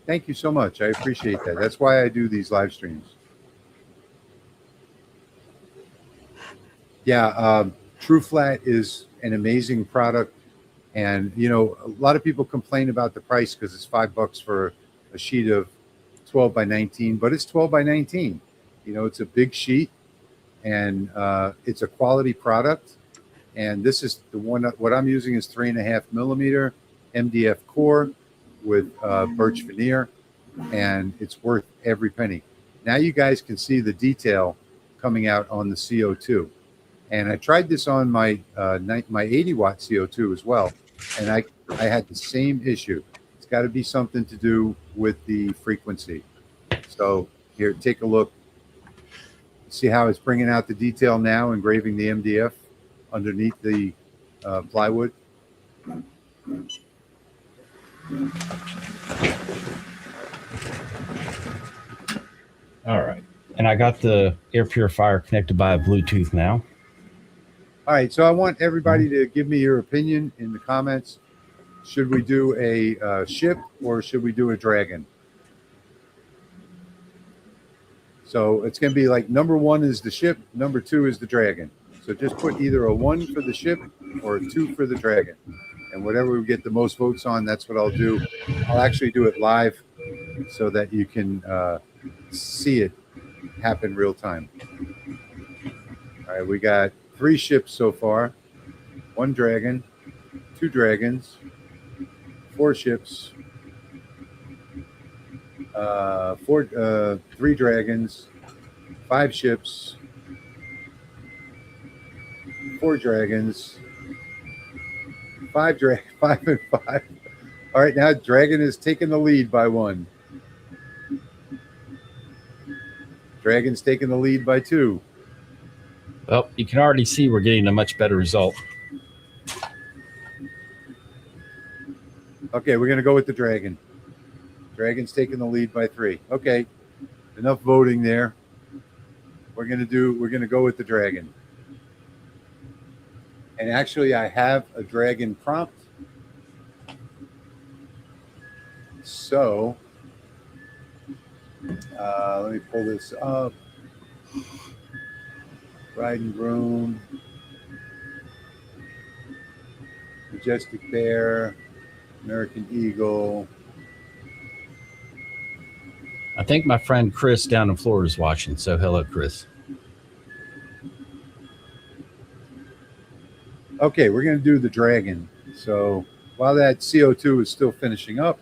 Thank you so much. I appreciate that. That's why I do these live streams. Yeah, True Flat is an amazing product. And, you know, a lot of people complain about the price because it's $5 for a sheet of 12 by 19, but it's 12 by 19. You know, it's a big sheet and it's a quality product. And this is the one, what I'm using is 3.5 millimeter MDF core with birch veneer, and it's worth every penny. Now you guys can see the detail coming out on the CO2. And I tried this on my 80 watt CO2 as well. And I had the same issue. It's got to be something to do with the frequency. So here, take a look. See how it's bringing out the detail now, engraving the MDF underneath the plywood. All right. And I got the air purifier connected by Bluetooth now. All right, so I want everybody to give me your opinion in the comments. should we do a ship or should we do a dragon? So it's going to be like number 1 is the ship, number 2 is the dragon. So just put either a 1 for the ship or a 2 for the dragon. And whatever we get the most votes on, that's what I'll do. I'll actually do it live so that you can see it happen real time. All right, we got 3 ships so far. 1 dragon, 2 dragons, 4 ships, 3 dragons, 5 ships, 4 dragons, 5 and 5. All right, now dragon is taking the lead by 1. Dragon's taking the lead by 2. Well, you can already see we're getting a much better result. Okay, we're going to go with the dragon. Dragon's taking the lead by 3. Okay, enough voting there. We're going to go with the dragon. And actually, I have a dragon prompt. So, let me pull this up. Bride and groom. Majestic bear. American eagle. I think my friend Chris down in Florida is watching. So hello, Chris. Okay, we're going to do the dragon. So while that CO2 is still finishing up,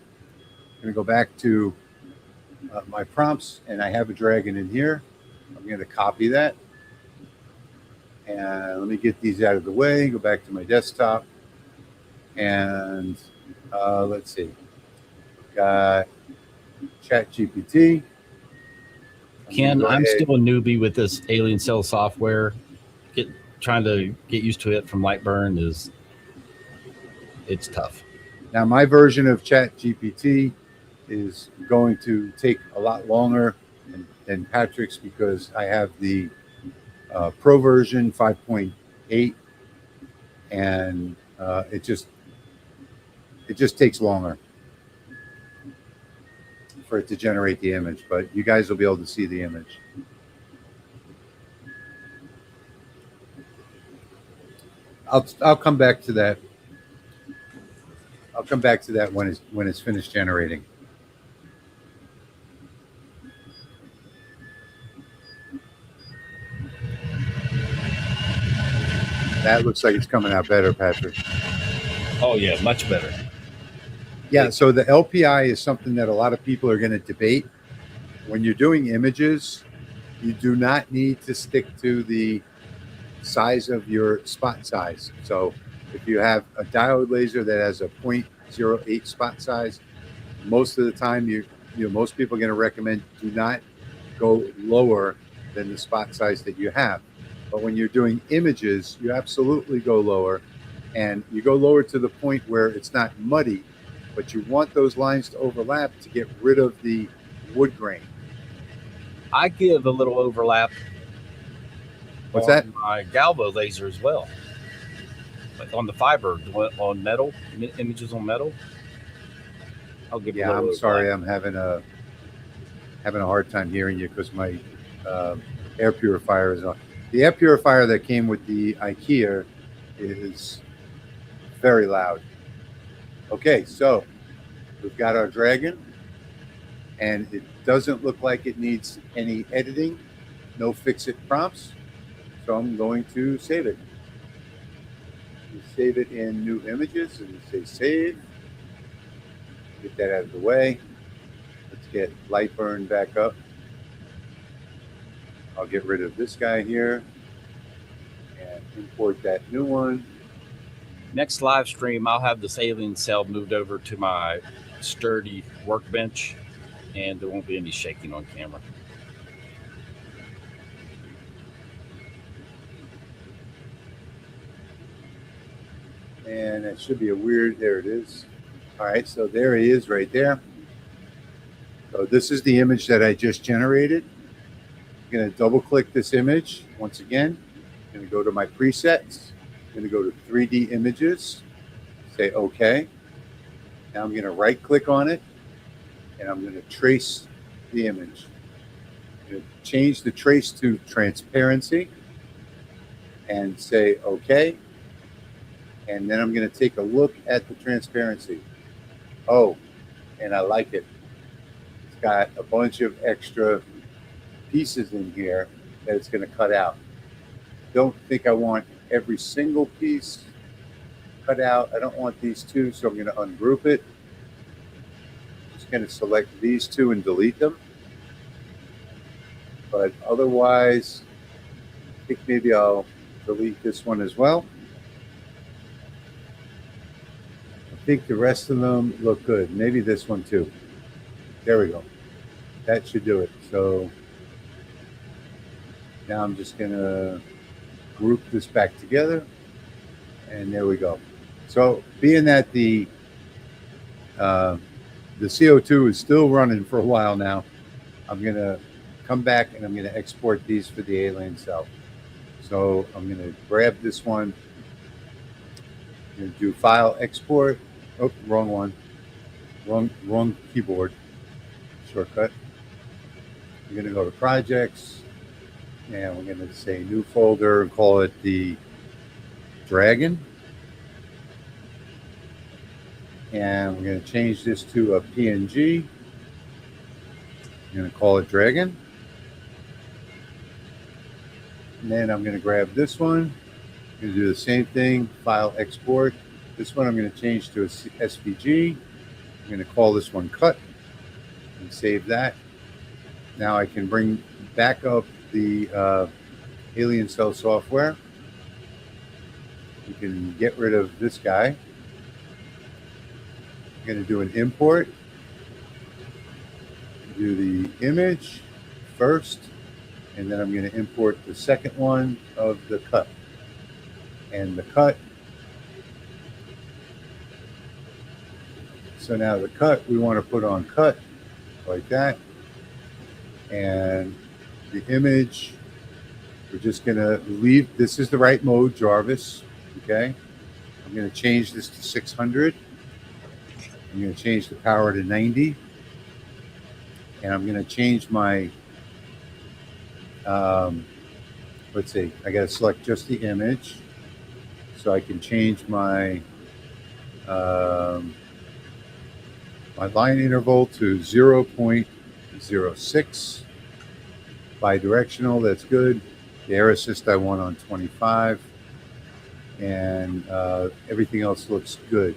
I'm going to go back to my prompts, and I have a dragon in here. I'm going to copy that. And let me get these out of the way, go back to my desktop. And let's see. Got ChatGPT. Ken, I'm still a newbie with this Alien Cell software. Trying to get used to it from Lightburn it's tough. Now, my version of ChatGPT is going to take a lot longer than Patrick's because I have the Pro version 5.8, and it just takes longer for it to generate the image. But you guys will be able to see the image. I'll come back to that. I'll come back to that when it's finished generating. That looks like it's coming out better, Patrick. Oh yeah, much better. Yeah, so the LPI is something that a lot of people are going to debate. When you're doing images, you do not need to stick to the size of your spot size. So if you have a diode laser that has a 0.08 spot size, most of the time most people are going to recommend do not go lower than the spot size that you have. But when you're doing images, you absolutely go lower, and you go lower to the point where it's not muddy, but you want those lines to overlap to get rid of the wood grain. I give a little overlap. What's that? My Galvo laser as well. Like on the fiber, on metal, images on metal. I'll give you a little I'm overlap. sorry, I'm having a hard time hearing you because my air purifier is on. The air purifier that came with the IKEA is very loud. Okay, so we've got our dragon, and it doesn't look like it needs any editing, no fix-it prompts. So I'm going to save it. Save it in new images and say save. Get that out of the way. Let's get Lightburn back up. I'll get rid of this guy here and import that new one. Next live stream, I'll have this alien cell moved over to my sturdy workbench, and there won't be any shaking on camera. And it should be there it is. All right, so there he is right there. So this is the image that I just generated. I'm going to double click this image once again. I'm going to go to my presets. I'm going to go to 3D images, say OK. Now I'm going to right click on it and I'm going to trace the image. I'm going to change the trace to transparency and say OK. And then I'm going to take a look at the transparency. Oh, and I like it. It's got a bunch of extra pieces in here that it's going to cut out. Don't think I want every single piece cut out. I don't want these two, so I'm going to ungroup it. Just going to select these two and delete them. But otherwise, I think maybe I'll delete this one as well. I think the rest of them look good. Maybe this one too. There we go. That should do it. So now I'm just going to group this back together. And there we go. So being that the CO2 is still running for a while now, I'm going to come back and I'm going to export these for the alien cell. So I'm going to grab this one. I'm going to do File, Export. Oh, wrong one. Wrong keyboard shortcut. I'm going to go to Projects. And we're going to say New Folder and call it the Dragon. And we're going to change this to a PNG. I'm going to call it Dragon. And then I'm going to grab this one. I'm going to do the same thing, File, Export. This one I'm going to change to a SVG. I'm going to call this one Cut and save that. Now I can bring back up the Alien Cell software. You can get rid of this guy. I'm going to do an import. Do the image first, and then I'm going to import the second one of the cut. And the cut. So now the cut we want to put on cut like that. And the image, we're just going to leave. This is the right mode, Jarvis. Okay. I'm going to change this to 600. I'm going to change the power to 90. And I'm going to change my, let's see, I got to select just the image. So I can change my, my line interval to 0.06. Bidirectional, that's good. The air assist I want on 25. And everything else looks good.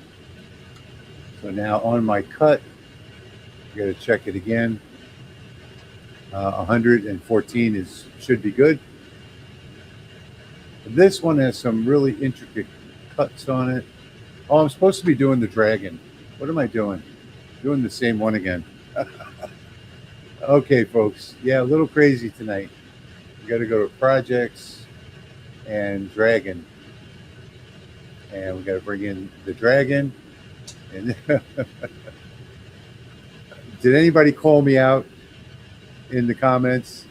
So now on my cut, I got to check it again. 114 should be good. This one has some really intricate cuts on it. Oh, I'm supposed to be doing the dragon. What am I doing? Doing the same one again. Okay, folks. Yeah, a little crazy tonight. We got to go to projects and dragon. And we got to bring in the dragon. And did anybody call me out in the comments?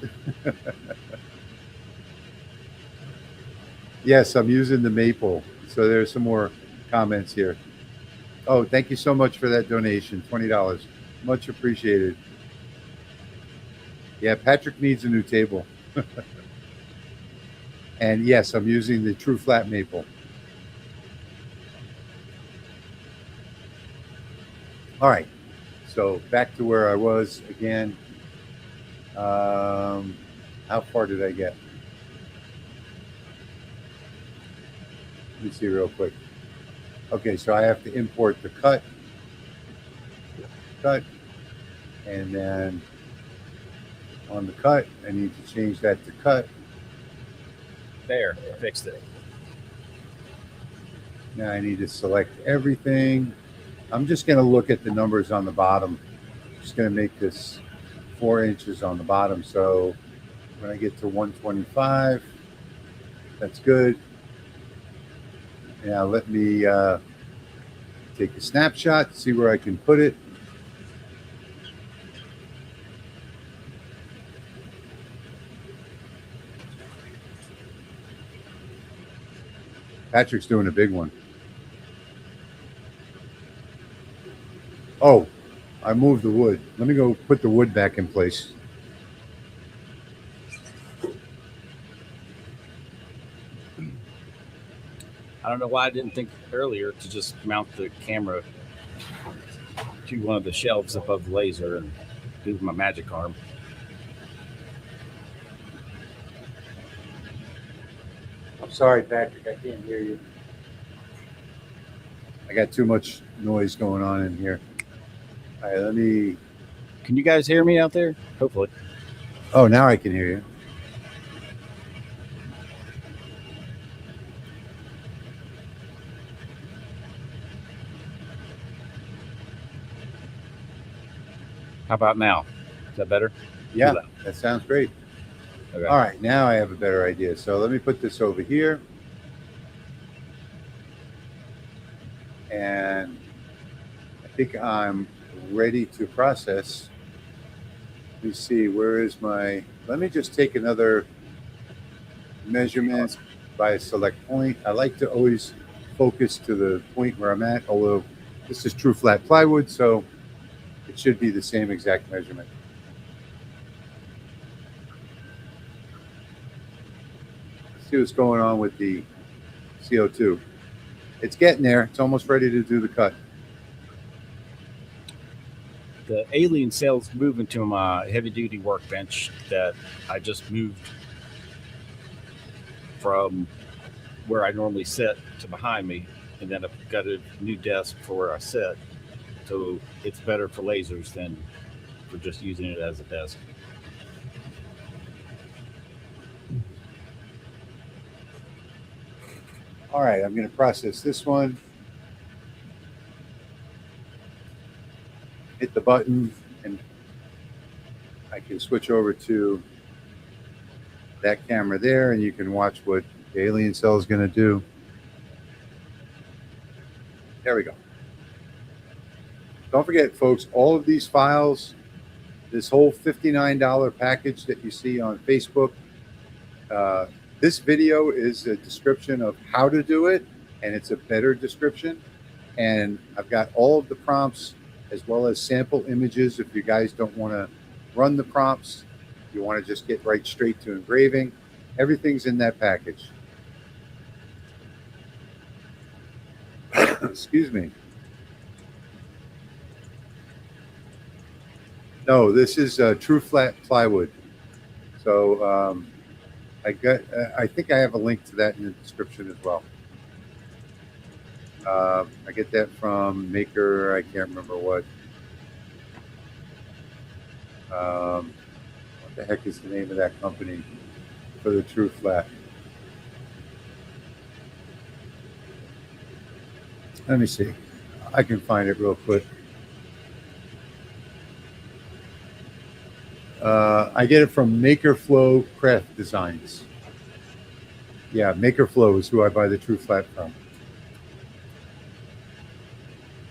Yes, I'm using the maple. So there's some more comments here. Oh, thank you so much for that donation, $20. Much appreciated. Yeah, Patrick needs a new table. And yes, I'm using the true flat maple. All right, so back to where I was again. How far did I get? Let me see real quick. Okay, so I have to import the cut, and then on the cut, I need to change that to cut. There, I fixed it. Now I need to select everything. I'm just going to look at the numbers on the bottom. I'm just going to make this 4 inches on the bottom. So when I get to 125, that's good. Now let me take a snapshot, see where I can put it. Patrick's doing a big one. Oh, I moved the wood. Let me go put the wood back in place. I don't know why I didn't think earlier to just mount the camera to one of the shelves above the laser and do my magic arm. I'm sorry, Patrick. I can't hear you. I got too much noise going on in here. All right, let me. Can you guys hear me out there? Hopefully. Oh, now I can hear you. How about now? Is that better? Yeah, that sounds great. Okay. All right, now I have a better idea. So let me put this over here. And I think I'm ready to process. Let me see, where is my, let me just take another measurement by a select point. I like to always focus to the point where I'm at, although this is true flat plywood, so it should be the same exact measurement. Let's see what's going on with the CO2. It's getting there. It's almost ready to do the cut. The alien cell's moving to my heavy duty workbench that I just moved from where I normally sit to behind me, and then I've got a new desk for where I sit. So it's better for lasers than for just using it as a desk. All right, I'm going to process this one. Hit the button, and I can switch over to that camera there, and you can watch what the alien cell is going to do. There we go. Don't forget, folks, all of these files, this whole $59 package that you see on Facebook, this video is a description of how to do it, and it's a better description. And I've got all of the prompts as well as sample images if you guys don't want to run the prompts. You want to just get right straight to engraving. Everything's in that package. Excuse me. No, this is true flat plywood. So I think I have a link to that in the description as well. I get that from Maker. I can't remember what. What the heck is the name of that company for the true flat? Let me see. I can find it real quick. I get it from Makerflow Craft Designs. Yeah, Makerflow is who I buy the true flat from.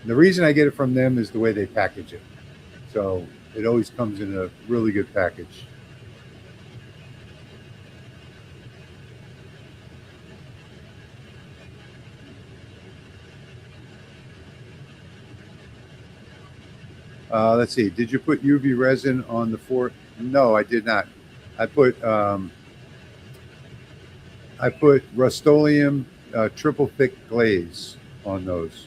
The reason I get it from them is the way they package it. So it always comes in a really good package. Let's see. Did you put UV resin on the fort? No, I did not. I put Rust-Oleum triple thick glaze on those.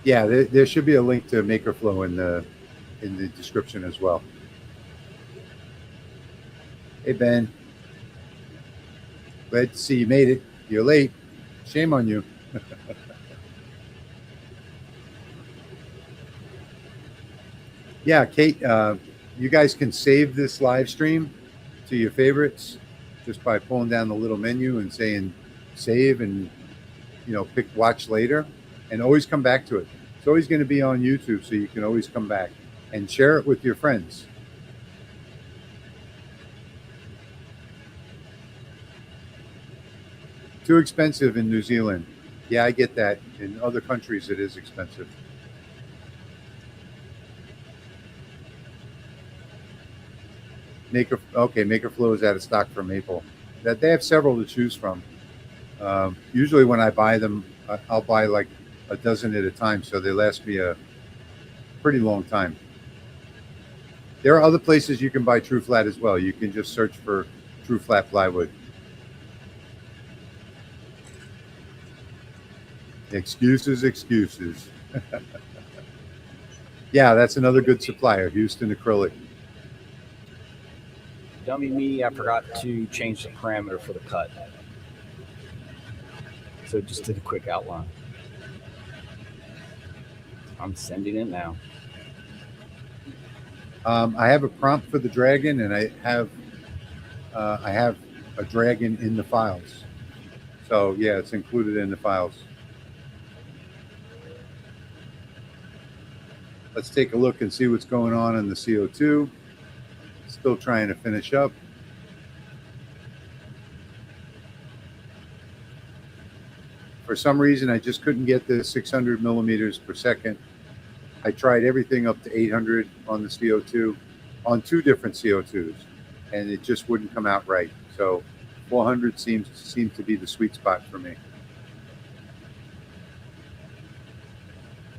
Yeah, there should be a link to Makerflow in the description as well. Hey Ben, glad to see you made it. You're late. Shame on you. Yeah, Kate, you guys can save this live stream to your favorites just by pulling down the little menu and saying save, and pick watch later, and always come back to it. It's always going to be on YouTube, so you can always come back and share it with your friends. Too expensive in New Zealand. Yeah, I get that. In other countries, it is expensive. Makerflow is out of stock for maple. That they have several to choose from. Usually when I buy them, I'll buy like a dozen at a time, so they last me a pretty long time. There are other places you can buy True Flat as well. You can just search for True Flat plywood. Excuses, excuses. Yeah, that's another good supplier, Houston Acrylic. Dummy me, I forgot to change the parameter for the cut. So just did a quick outline. I'm sending it now. I have a prompt for the dragon, and I have a dragon in the files. So yeah, it's included in the files. Let's take a look and see what's going on in the CO2. Still trying to finish up. For some reason, I just couldn't get the 600 millimeters per second. I tried everything up to 800 on the CO2, on 2 different CO2s, and it just wouldn't come out right. So 400 seems to be the sweet spot for me.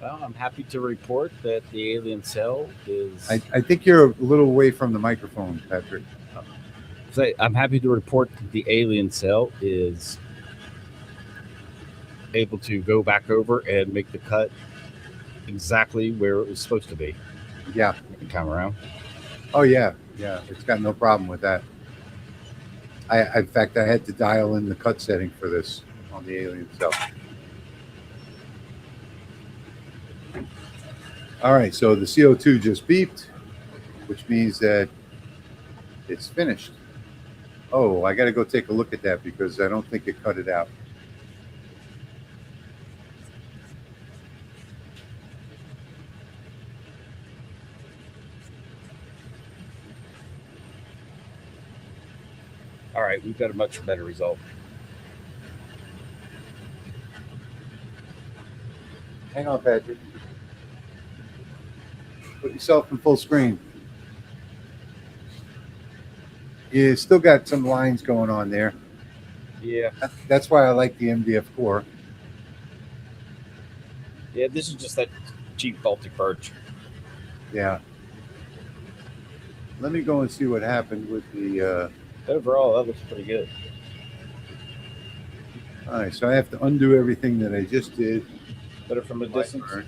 Well, I'm happy to report that the alien cell is... I think you're a little away from the microphone, Patrick. I'm happy to report that the alien cell is able to go back over and make the cut exactly where it was supposed to be. Yeah. Come around. Oh yeah, yeah. It's got no problem with that. In fact, I had to dial in the cut setting for this on the alien cell. All right, so the CO2 just beeped, which means that it's finished. Oh, I got to go take a look at that because I don't think it cut it out. All right, we've got a much better result. Hang on, Patrick. Put yourself in full screen. You still got some lines going on there. Yeah. That's why I like the MDF core. Yeah, this is just that cheap Baltic birch. Yeah. Let me go and see what happened with the... Overall, that looks pretty good. All right, so I have to undo everything that I just did. Better from a distance. Lightburn.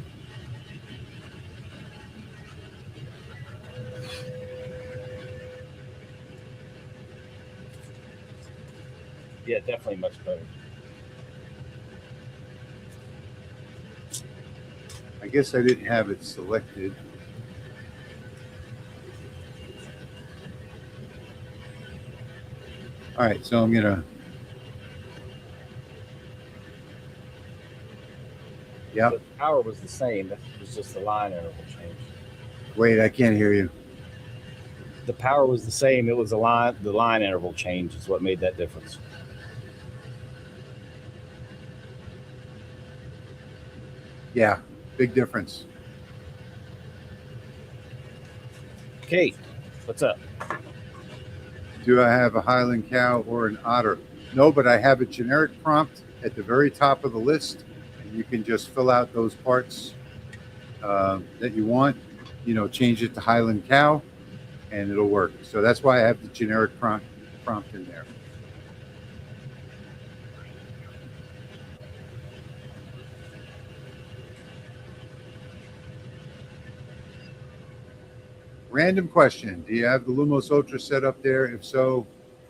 Yeah, definitely much better. I guess I didn't have it selected. All right, so I'm gonna... Yep. The power was the same. That was just the line interval change. Wait, I can't hear you. The power was the same. It was the line interval change is what made that difference. Yeah, big difference. Kate, what's up? Do I have a Highland cow or an otter? No, but I have a generic prompt at the very top of the list. And you can just fill out those parts that you want. You know, change it to Highland cow, and it'll work. So that's why I have the generic prompt in there. Random question. Do you have the Lumos Ultra set up there? If so,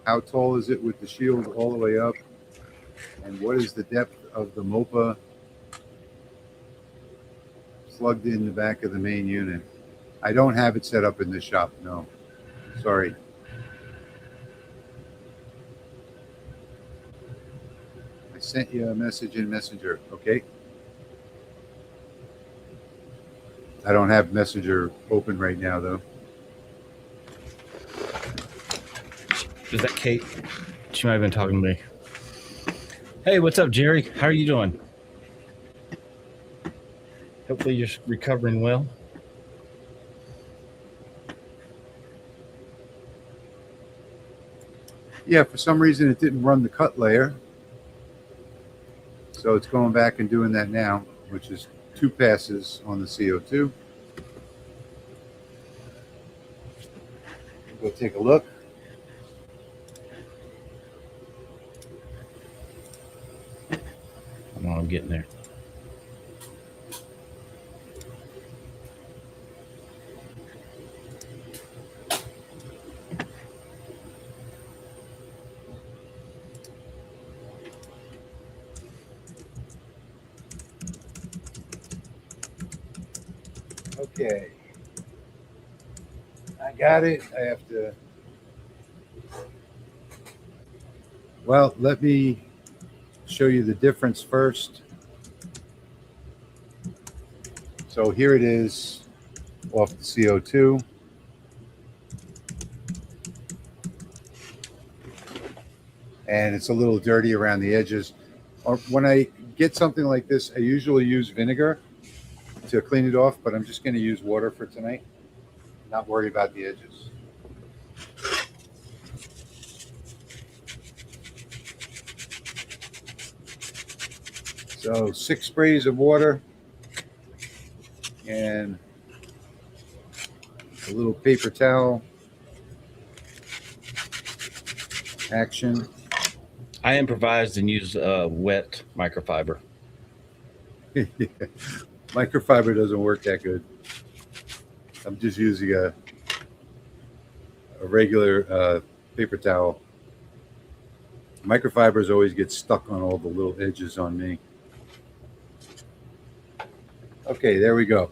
how tall is it with the shield all the way up? And what is the depth of the MOPA plugged in the back of the main unit? I don't have it set up in this shop, no. Sorry. I sent you a message in Messenger, okay? I don't have Messenger open right now, though. Is that Kate? She might have been talking to me. Hey, what's up, Jerry? How are you doing? Hopefully you're recovering well. Yeah, for some reason it didn't run the cut layer. So it's going back and doing that now, which is 2 passes on the CO2. Go take a look. Come on, I'm getting there. Okay. I got it. I have to. Well, let me show you the difference first. So here it is off the CO2. And it's a little dirty around the edges. Or when I get something like this, I usually use vinegar to clean it off, but I'm just going to use water for tonight. Not worry about the edges. So 6 sprays of water and a little paper towel action. I improvised and used wet microfiber. Yeah. Microfiber doesn't work that good. I'm just using a regular paper towel. Microfibers always get stuck on all the little edges on me. Okay, there we go.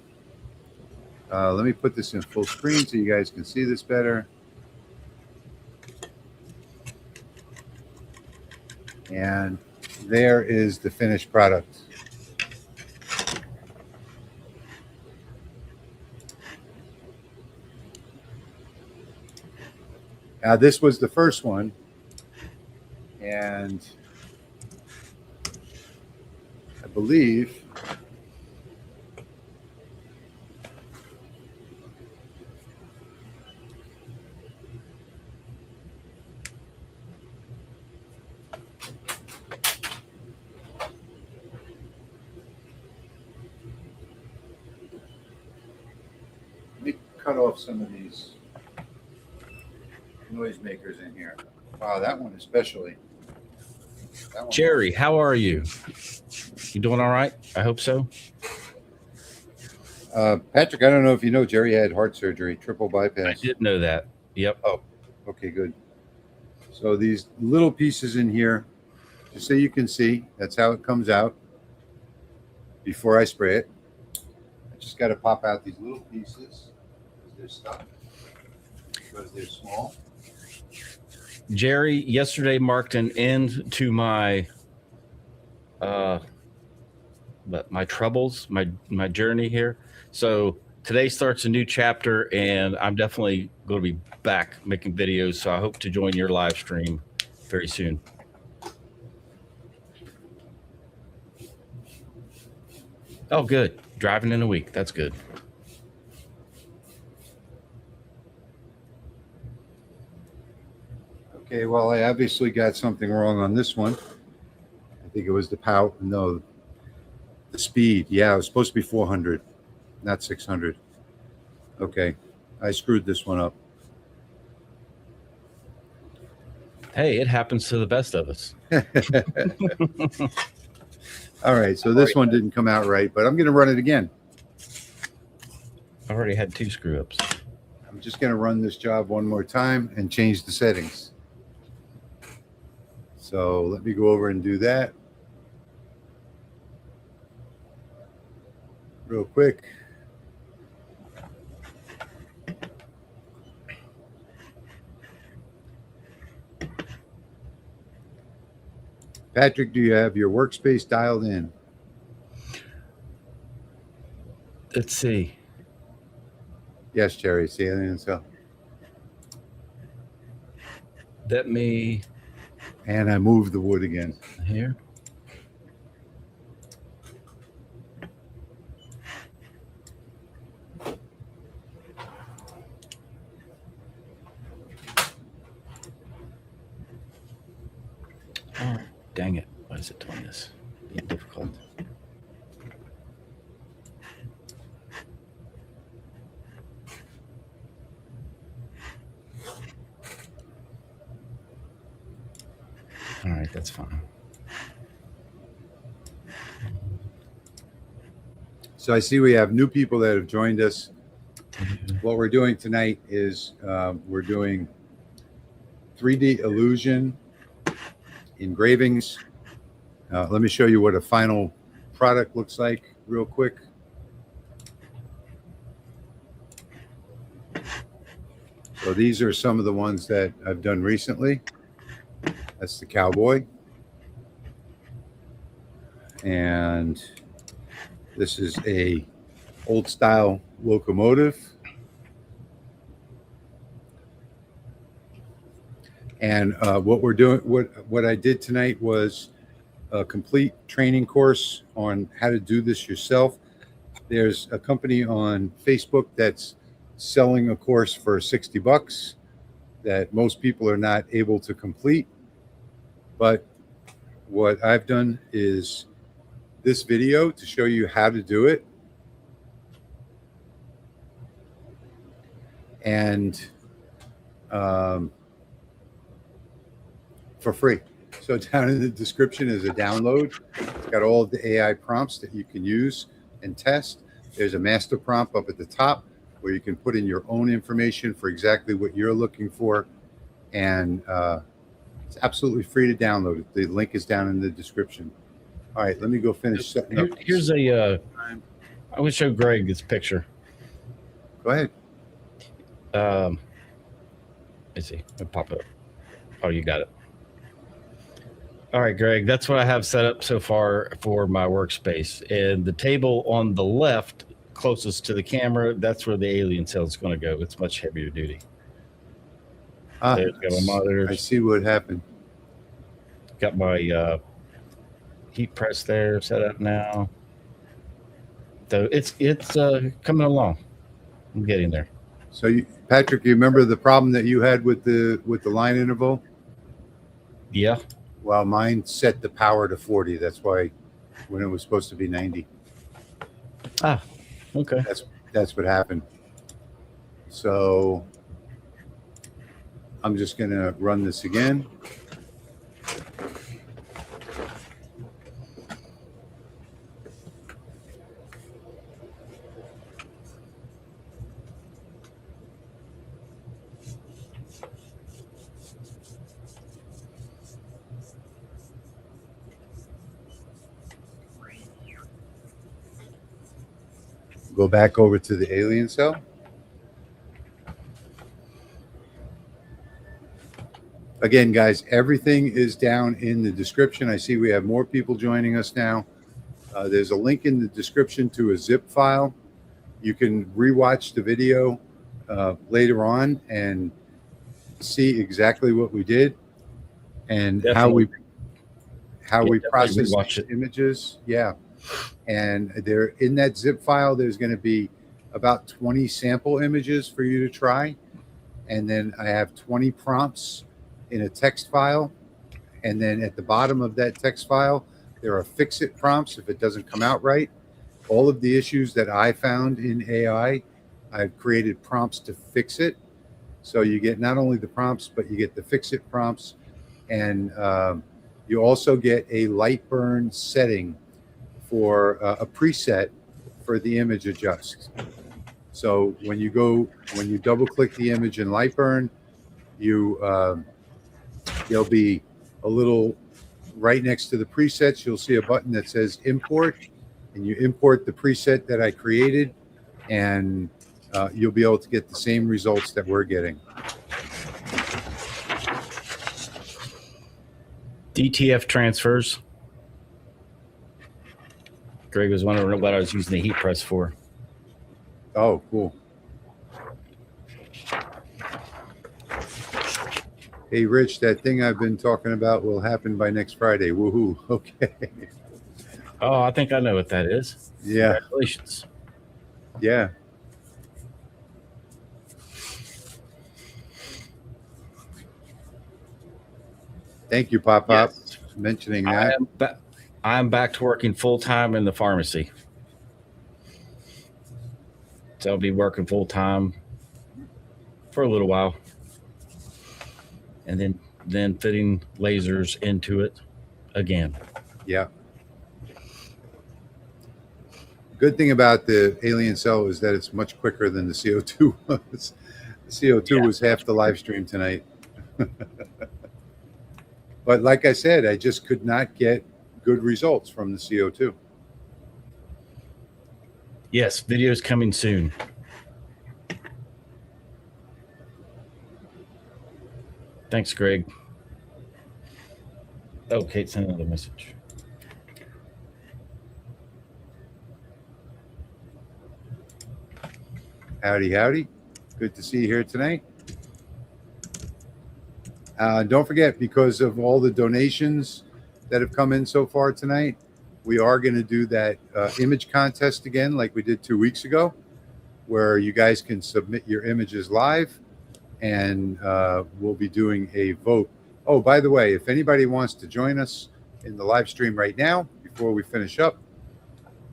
Let me put this in full screen so you guys can see this better. And there is the finished product. Now, this was the first one, and I believe let me cut off some of these noisemakers in here. Wow, that one especially. That one. Jerry, how are you? You doing all right? I hope so. Patrick, I don't know if you know, Jerry had heart surgery, triple bypass. I did know that. Yep. Oh, okay, good. So these little pieces in here, just so you can see, that's how it comes out before I spray it. I just got to pop out these little pieces because they're stuck, because they're small. Jerry, yesterday marked an end to my my troubles, my journey here. So today starts a new chapter, and I'm definitely going to be back making videos. So I hope to join your live stream very soon. Oh, good. Driving in a week. That's good. Okay, well, I obviously got something wrong on this one. I think it was the power. No, the speed. Yeah, it was supposed to be 400, not 600. Okay, I screwed this one up. Hey, it happens to the best of us. All right, so this one didn't come out right, but I'm going to run it again. I've already had 2 screw ups. I'm just going to run this job one more time and change the settings. So let me go over and do that real quick. Patrick, do you have your workspace dialed in? Let's see. Yes, Jerry. See anything? So, Let me and I moved the wood again. here. Oh, dang it. Why is it doing this? Be different. That's fine. So I see we have new people that have joined us. What we're doing tonight is we're doing 3D illusion engravings. Let me show you what a final product looks like real quick. So these are some of the ones that I've done recently. That's the cowboy. And this is a old style locomotive. And what we're doing, what I did tonight was a complete training course on how to do this yourself. There's a company on Facebook that's selling a course for $60 that most people are not able to complete. But what I've done is this video to show you how to do it. And for free. So down in the description is a download. It's got all of the AI prompts that you can use and test. There's a master prompt up at the top where you can put in your own information for exactly what you're looking for. And it's absolutely free to download it. The link is down in the description. All right, let me go finish setting up. Here's a, I would show Greg this picture. Go ahead. Let's see, it'll pop up. Oh, you got it. All right, Greg, that's what I have set up so far for my workspace. And the table on the left, closest to the camera, that's where the alien cell is going to go. It's much heavier duty. There's got my monitors. I see what happened. Got my heat press there set up now. So it's coming along. I'm getting there. So, Patrick, you remember the problem that you had with the line interval? Yeah. Well, mine set the power to 40. That's why when it was supposed to be 90. Ah, okay. That's what happened. So I'm just going to run this again. Go back over to the alien cell. Again, guys, everything is down in the description. I see we have more people joining us now. There's a link in the description to a zip file. You can rewatch the video later on and see exactly what we did and Definitely. how we process watch it. images. Yeah. And there in that zip file, there's going to be about 20 sample images for you to try. And then I have 20 prompts in a text file. And then at the bottom of that text file, there are fix-it prompts if it doesn't come out right. All of the issues that I found in AI, I've created prompts to fix it. So you get not only the prompts, but you get the fix-it prompts. And you also get a Lightburn setting for a preset for the image adjust. So when you double click the image in Lightburn, there'll be a little right next to the presets, you'll see a button that says import, and you import the preset that I created, and you'll be able to get the same results that we're getting. DTF transfers. Greg was wondering what I was using the heat press for. Oh, cool. Hey, Rich, that thing I've been talking about will happen by next Friday. Woohoo. Okay. Oh, I think I know what that is. Yeah. Congratulations. Yeah. Thank you, Pop Pop, Yes. for mentioning that. I'm back to working full time in the pharmacy. So I'll be working full time for a little while, and then fitting lasers into it. again. Yeah. Good thing about the alien cell is that it's much quicker than the CO2 was. The CO2 was half the live stream tonight. But like I said, I just could not get good results from the CO2. Yes, videos coming soon. Thanks, Greg. Oh, Kate sent another message. Howdy, howdy. Good to see you here tonight. Don't forget, because of all the donations that have come in so far tonight, we are going to do that image contest again like we did 2 weeks ago, where you guys can submit your images live, and we'll be doing a vote. Oh, by the way, if anybody wants to join us in the live stream right now, before we finish up,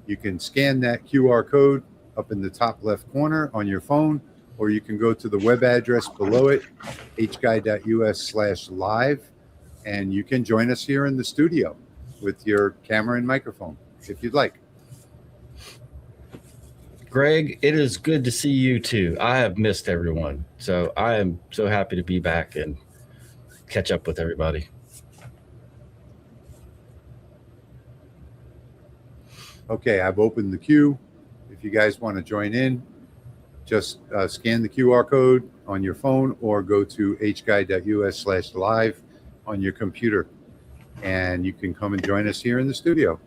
you can scan that QR code up in the top left corner on your phone, or you can go to the web address below it, hguy.us/live, and you can join us here in the studio with your camera and microphone if you'd like. Greg, it is good to see you too. I have missed everyone, so I am so happy to be back and catch up with everybody. Okay, I've opened the queue. If you guys want to join in, just scan the QR code on your phone or go to hguy.us/live on your computer, and you can come and join us here in the studio.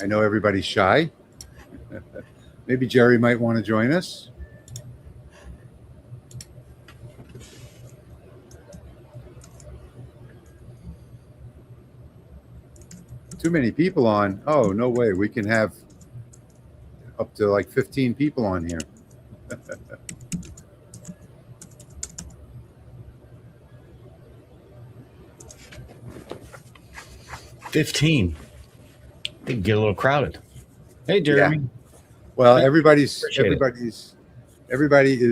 I know everybody's shy. Maybe Jerry might want to join us. Too many people on. Oh, no way. We can have up to like 15 people on here. $15. They can get a little crowded. Hey, Jeremy. Yeah. Well, everybody is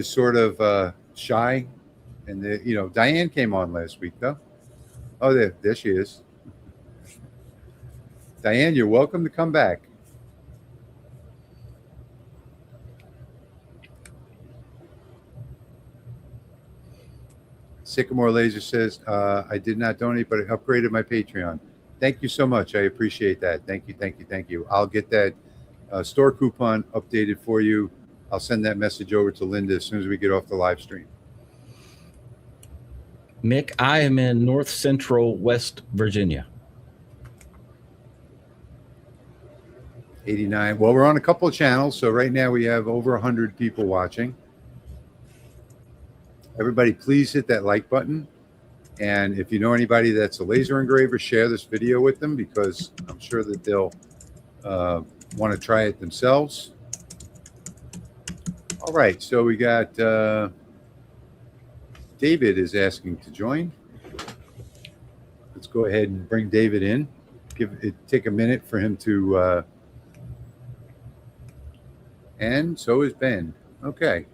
sort of shy, and Diane came on last week though. Oh, there she is. Diane, you're welcome to come back. Sycamore Laser says, I did not donate, but I upgraded my Patreon. Thank you so much. I appreciate that. Thank you, thank you, thank you. I'll get that store coupon updated for you. I'll send that message over to Linda as soon as we get off the live stream. Mick, I am in North Central West Virginia. 89. Well, we're on a couple of channels, so right now we have over 100 people watching. Everybody, please hit that like button. And if you know anybody that's a laser engraver, share this video with them, because I'm sure that they'll want to try it themselves. All right, so we got David is asking to join. Let's go ahead and bring David in. Take a minute for him to... and so is Ben. Okay.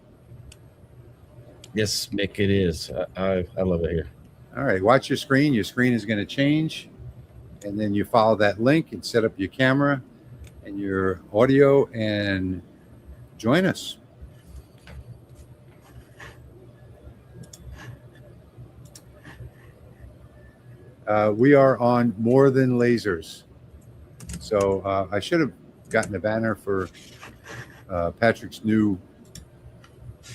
Yes, Mick, it is. I love it here. All right, watch your screen. Your screen is going to change, and then you follow that link and set up your camera and your audio and join us. We are on More Than Lasers. So I should have gotten a banner for Patrick's new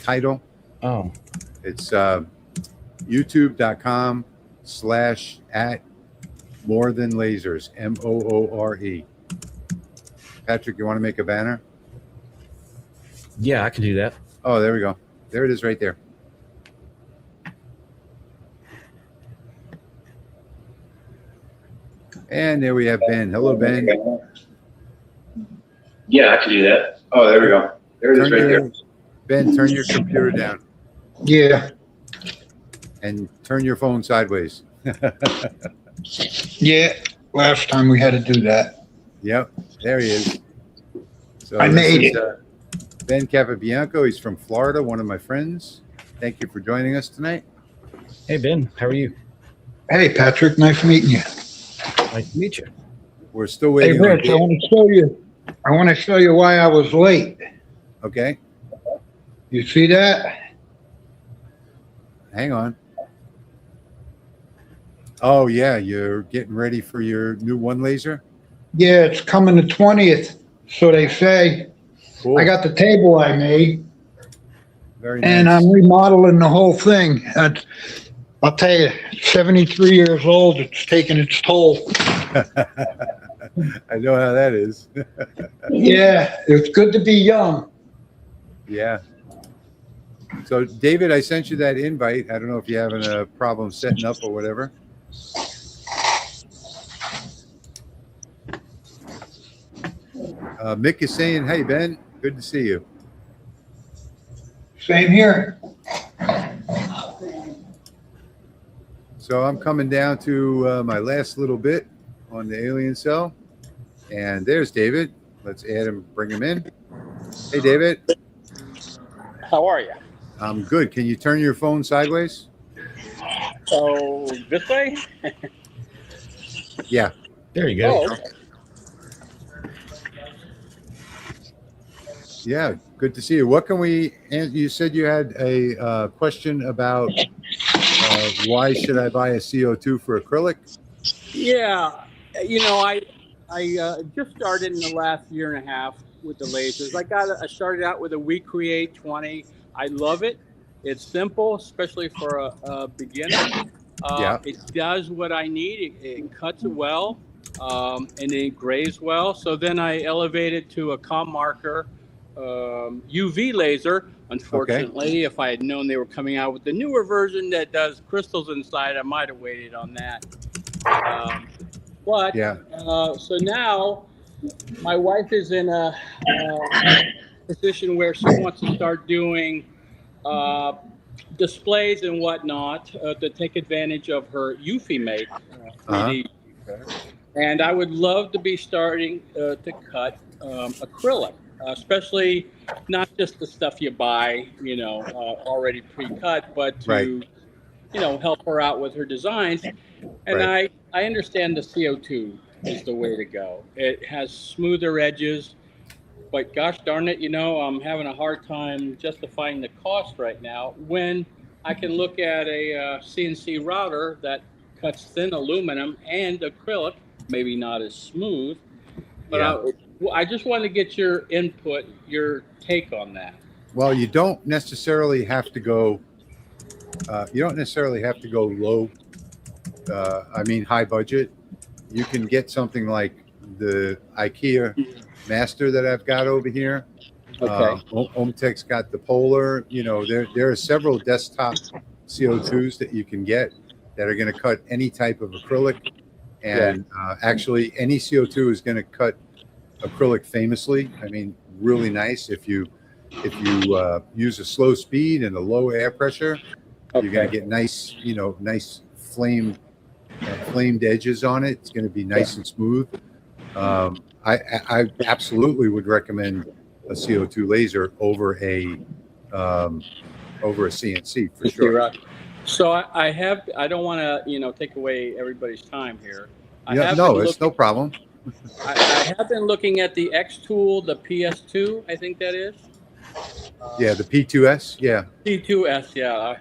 title. Oh. It's youtube.com/@morethanlasers, MOORE. Patrick, you want to make a banner? Yeah, I can do that. Oh, there we go. There it is right there. And there we have Ben. Hello, Ben. Yeah, I can do that. Oh, there we go. There it is right there. Ben, turn your computer down. Yeah. And turn your phone sideways. Yeah. Last time we had to do that. Yep, there he is. So I made it. Ben Capabianco. He's from Florida, one of my friends. Thank you for joining us tonight. Hey, Ben, how are you? Hey, Patrick, nice meeting you. Nice to meet you. We're still Hey, waiting on Rich, I Dave. want to show you why I was late. Okay, You see that? hang on. Oh, yeah, you're getting ready for your new one laser? Yeah, it's coming the 20th, so they say. Cool. I got the table I made, Very and nice. I'm remodeling the whole thing. I'll tell you, 73 years old, it's taking its toll. I know how that is. Yeah, it's good to be young. Yeah. So, David, I sent you that invite. I don't know if you're having a problem setting up or whatever. Mick is saying, hey, Ben, good to see you. Same here. So I'm coming down to my last little bit on the alien cell. And there's David. Let's add him, bring him in. Hey, David. How are you? I'm good. Can you turn your phone sideways? So this way? Yeah. There you go. Oh, okay. Yeah. Good to see you. What can we, you said you had a question about why should I buy a CO2 for acrylic? Yeah. You know, I just started in the last year and a half with the lasers. I started out with a We Create 20. I love it. It's simple, especially for a beginner. Yeah. It does what I need. It cuts it well, and it engraves well. So then I elevated to a com marker UV laser. Unfortunately, if I had known they were coming out with the newer version that does crystals inside, I might have waited on that. So now my wife is in a position where she wants to start doing displays and whatnot to take advantage of her Eufy Make 3D. And I would love to be starting to cut acrylic, especially not just the stuff you buy, already pre-cut, but to, help her out with her designs. And I understand the CO2 is the way to go. It has smoother edges, but gosh darn it, I'm having a hard time justifying the cost right now when I can look at a CNC router that cuts thin aluminum and acrylic, maybe not as smooth, but I just want to get your input, your take on that. Well, you don't necessarily have to go. Low. High budget. You can get something like the IKEA Master that I've got over here. Okay. Omtech's got the Polar. There are several desktop CO2s that you can get that are going to cut any type of acrylic, and actually any CO2 is going to cut acrylic famously. Really nice if you use a slow speed and a low air pressure. You're going to get nice, nice flamed edges on it. It's going to be nice and smooth. I absolutely would recommend a CO2 laser over a CNC for sure. So I don't want to take away everybody's time here. It's no problem. I have been looking at the X tool, the PS2, I think that is. The P2S. P2S, yeah.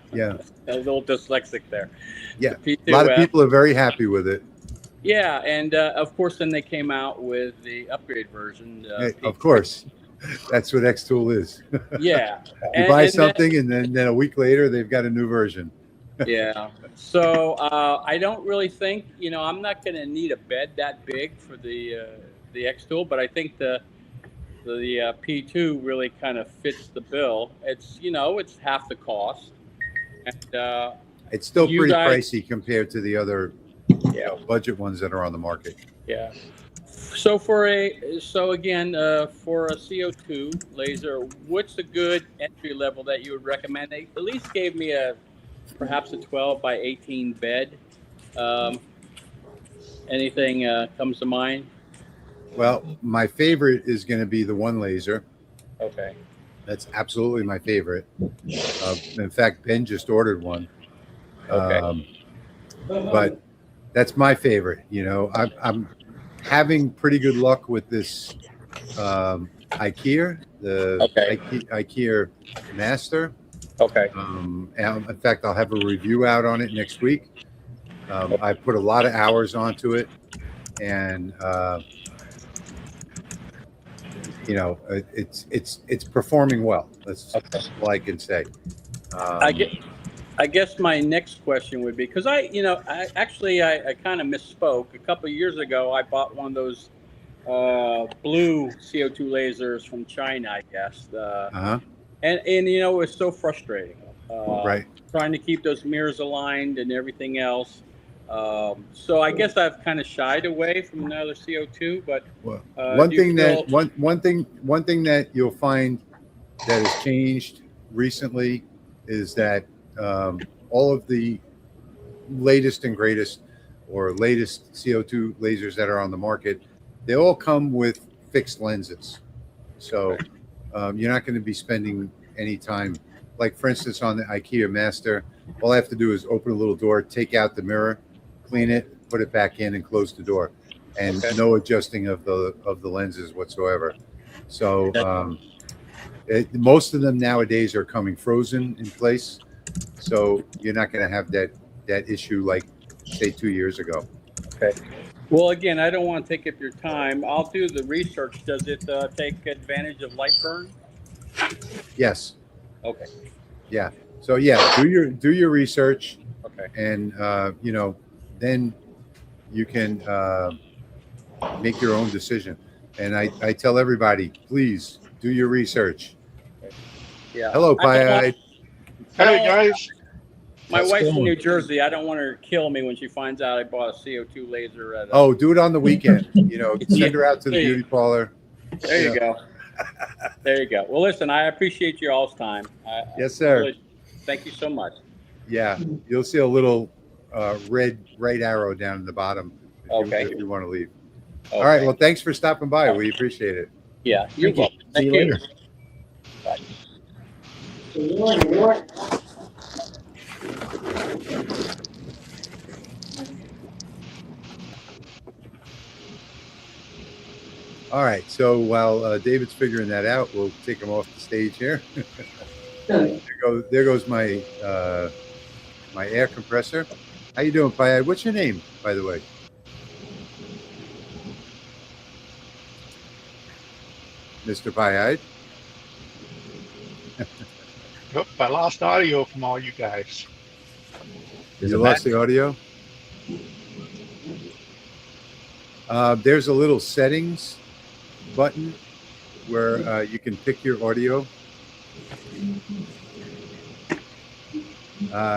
A little dyslexic there. Yeah, a lot of people are very happy with it. Yeah, and of course, then they came out with the upgrade version. Of course, that's what X Tool is. Yeah, you buy something, and then a week later, they've got a new version. Yeah. So I don't really think I'm not going to need a bed that big for the X Tool, but I think the P2 really kind of fits the bill. It's it's half the cost, and it's still pretty pricey compared to the other budget ones that are on the market. Yeah. So for a CO2 laser, what's a good entry level that you would recommend? They at least gave me perhaps a 12 by 18 bed. Anything comes to mind? Well, my favorite is going to be the one laser. Okay. That's absolutely my favorite. In fact, Ben just ordered one. Okay. But that's my favorite. You know, I'm having pretty good luck with this IKEA, the Okay. IKEA Master. Okay. And in fact, I'll have a review out on it next week. I put a lot of hours onto it, and you know, it's performing well. That's all I can say. I guess my next question would be, because I kind of misspoke. A couple of years ago, I bought one of those blue CO2 lasers from China, I guess. And you know, it was so frustrating. Right. Trying to keep those mirrors aligned and everything else. So I guess I've kind of shied away from another CO2. But well, one thing that you'll find that has changed recently is that all of the latest and greatest or latest CO2 lasers that are on the market, they all come with fixed lenses. So you're not going to be spending any time. Like, for instance, on the IKEA Master, all I have to do is open a little door, take out the mirror, clean it, put it back in, and close the door. And no adjusting of the lenses whatsoever. So most of them nowadays are coming frozen in place. So you're not going to have that issue like, say, 2 years ago. Okay. Well, again, I don't want to take up your time. I'll do the research. Does it take advantage of Lightburn? Yes. Okay. Yeah. So yeah, do your research. Okay. And you know, then you can make your own decision. And I tell everybody, please do your research. Yeah. Hello, Pie-Eyed. Hey guys. My wife's from New Jersey. I don't want her to kill me when she finds out I bought a CO2 laser. At Oh, do it on the weekend. You know, send her out to the beauty parlor. There you go. There you go. Well, listen, I appreciate you all's time. Yes, sir. Really, thank you so much. Yeah, you'll see a little red right arrow down in the bottom if you want to leave. Okay. All right. Well, thanks for stopping by. We appreciate it. Yeah, you're welcome. See you later. Bye. All right. So while David's figuring that out, we'll take him off the stage here. There goes my my air compressor. How you doing, Pie-Eyed? What's your name, by the way? Mr. Pie-Eyed? Nope, I lost audio from all you guys. You lost the audio? There's a little settings button where you can pick your audio.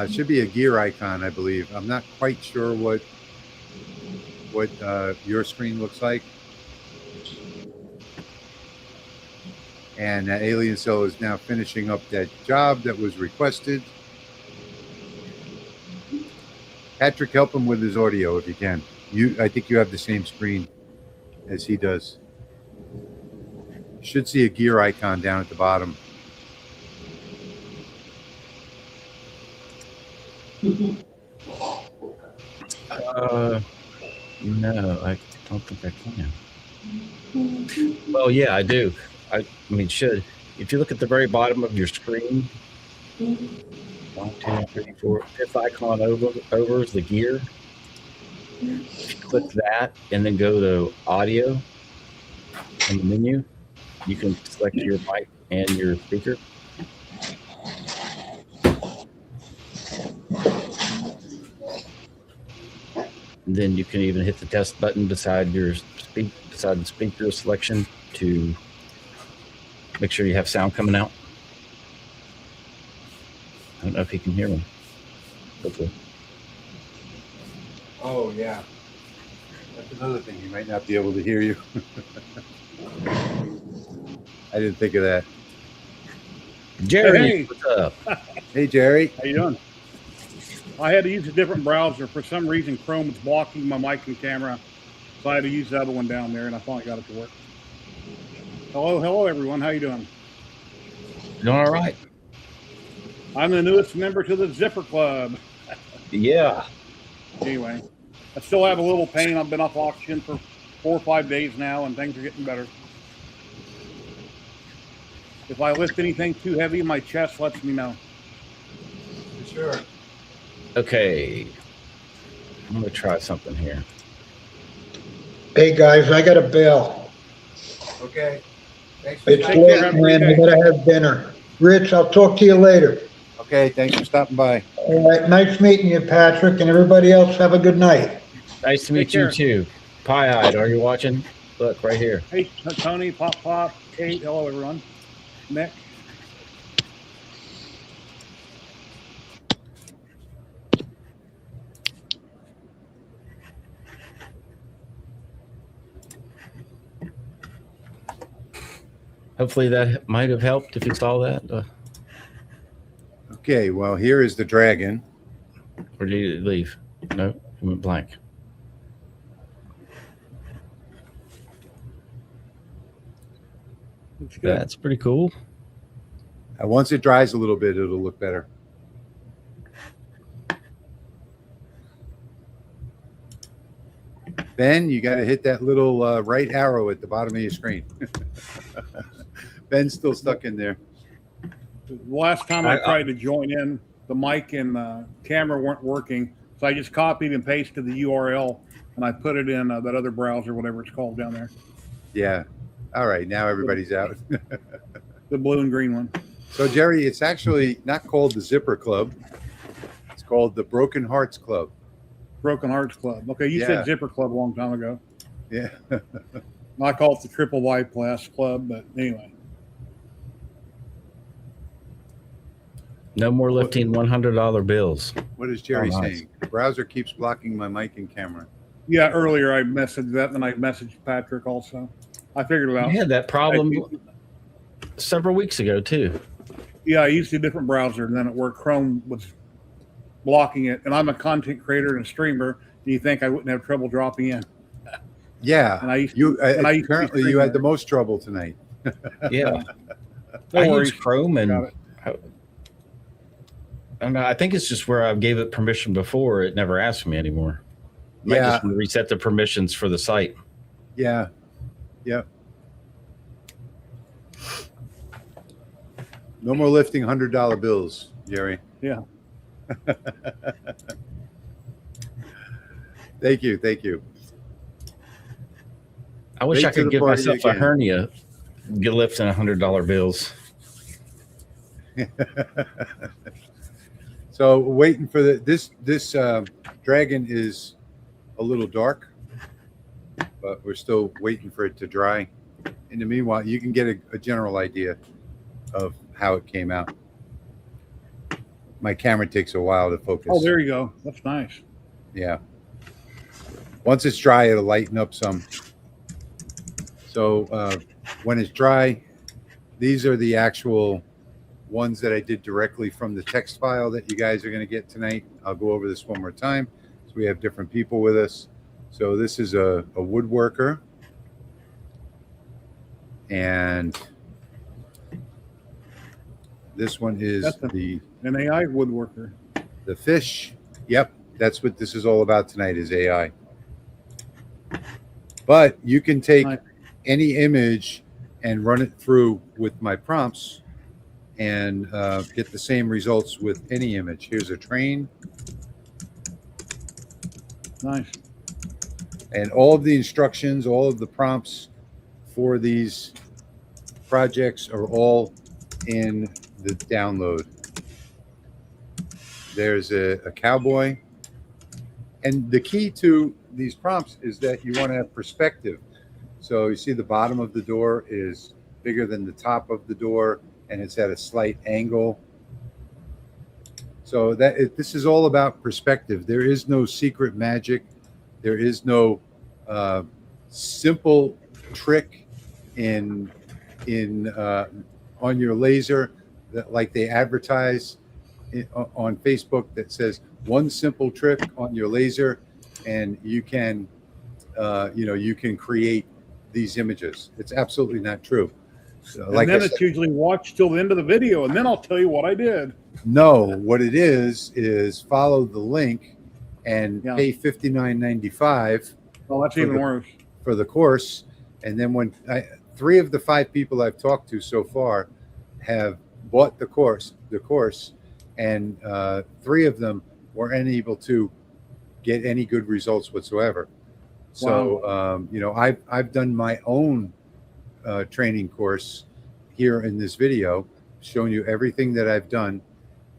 Should be a gear icon, I believe. I'm not quite sure what your screen looks like. And Alien Cell is now finishing up that job that was requested. Patrick, help him with his audio if you can. I think you have the same screen as he does. You should see a gear icon down at the bottom. No, I don't think I can. Well, yeah, I do. I mean, should. If you look at the very bottom of your screen, 1, 2, 3, 4, fifth icon over is the gear. If you click that and then go to audio in the menu, you can select your mic and your speaker. And then you can even hit the test button beside the speaker selection to make sure you have sound coming out. I don't know if you can hear me. Hopefully. Oh, yeah. That's another thing. He might not be able to hear you. I didn't think of that. Jerry, Hey. what's up? Hey, Jerry. How you doing? I had to use a different browser. For some reason, Chrome was blocking my mic and camera, so I had to use the other one down there, and I finally got it to work. Hello, everyone. How you doing? Doing all right. I'm the newest member to the Zipper Club. Yeah. Anyway, I still have a little pain. I've been off oxygen for 4 or 5 days now, and things are getting better. If I lift anything too heavy, my chest lets me know. For sure. Okay. I'm going to try something here. Hey, guys, I got a bail. Okay. Thanks for It's stopping late, care. man. I gotta have dinner. Rich, I'll talk to you later. Okay, thanks for stopping by. All right, nice meeting you, Patrick, and everybody else. Have a good night. Nice to meet Take you care. too. Pie-eyed, are you watching? Look, right here. Hey, Tony, Pop, Kate, hello, everyone. Nick. Hopefully that might have helped if you saw that. Okay, well, here is the dragon. Or did you leave? No, it went blank. Looks good. That's pretty cool. Once it dries a little bit, it'll look better. Ben, you got to hit that little right arrow at the bottom of your screen. Ben's still stuck in there. The last time I tried to join in, the mic and camera weren't working, so I just copied and pasted the URL, and I put it in that other browser, whatever it's called down there, Yeah. All right, now everybody's out. the blue and green one. So, Jerry, it's actually not called the Zipper Club. It's called the Broken Hearts Club. Broken Hearts Club. Okay, you Yeah. said Zipper Club a long time ago. Yeah. I call it the Triple Bypass Club, but anyway. No more lifting $100 bills. What is Jerry Oh, nice. saying? The browser keeps blocking my mic and camera. Yeah, earlier I messaged that, and I messaged Patrick also. I figured it out. We had that problem several weeks ago too. Yeah, I used a different browser, and then it worked. Chrome was blocking it, and I'm a content creator and a streamer. And you think I wouldn't have trouble dropping in? Yeah. And I used You and I used to be apparently you had the most trouble tonight. Yeah. No I worries. use Chrome Got and it. I think it's just where I gave it permission before. It never asked me anymore. Might Yeah. just reset the permissions for the site. Yeah. Yep. No more lifting $100 bills, Jerry. Yeah. Thank you. Thank you. I wish Late I to could the give party myself a again. hernia, get lifting $100 bills. So waiting for this dragon is a little dark, but we're still waiting for it to dry. In the meanwhile, you can get a general idea of how it came out. My camera takes a while to focus. Oh, there you go. That's nice. Yeah. Once it's dry, it'll lighten up some. So when it's dry, these are the actual ones that I did directly from the text file that you guys are going to get tonight. I'll go over this one more time. So we have different people with us. So this is a woodworker. And this one is That's an AI woodworker. the fish. Yep, that's what this is all about tonight is AI. But you can take Nice. any image and run it through with my prompts and get the same results with any image. Here's a train. Nice. And all of the instructions, all of the prompts for these projects are all in the download. There's a cowboy. And the key to these prompts is that you want to have perspective. So you see the bottom of the door is bigger than the top of the door, and it's at a slight angle. So this is all about perspective. There is no secret magic. There is no simple trick in on your laser that like they advertise on Facebook that says one simple trick on your laser and you can you can create these images. It's absolutely not true. So, And like I then said, it's usually watch till the end of the video, and then I'll tell you what I did. no, what it is follow the link and Yeah. pay $59.95 Well, that's For even the- worse. for the course. And then when 3 of the 5 people I've talked to so far have bought the course, and 3 of them were unable to get any good results whatsoever. So, you know, I've done my own training course here in this video, showing you everything that I've done.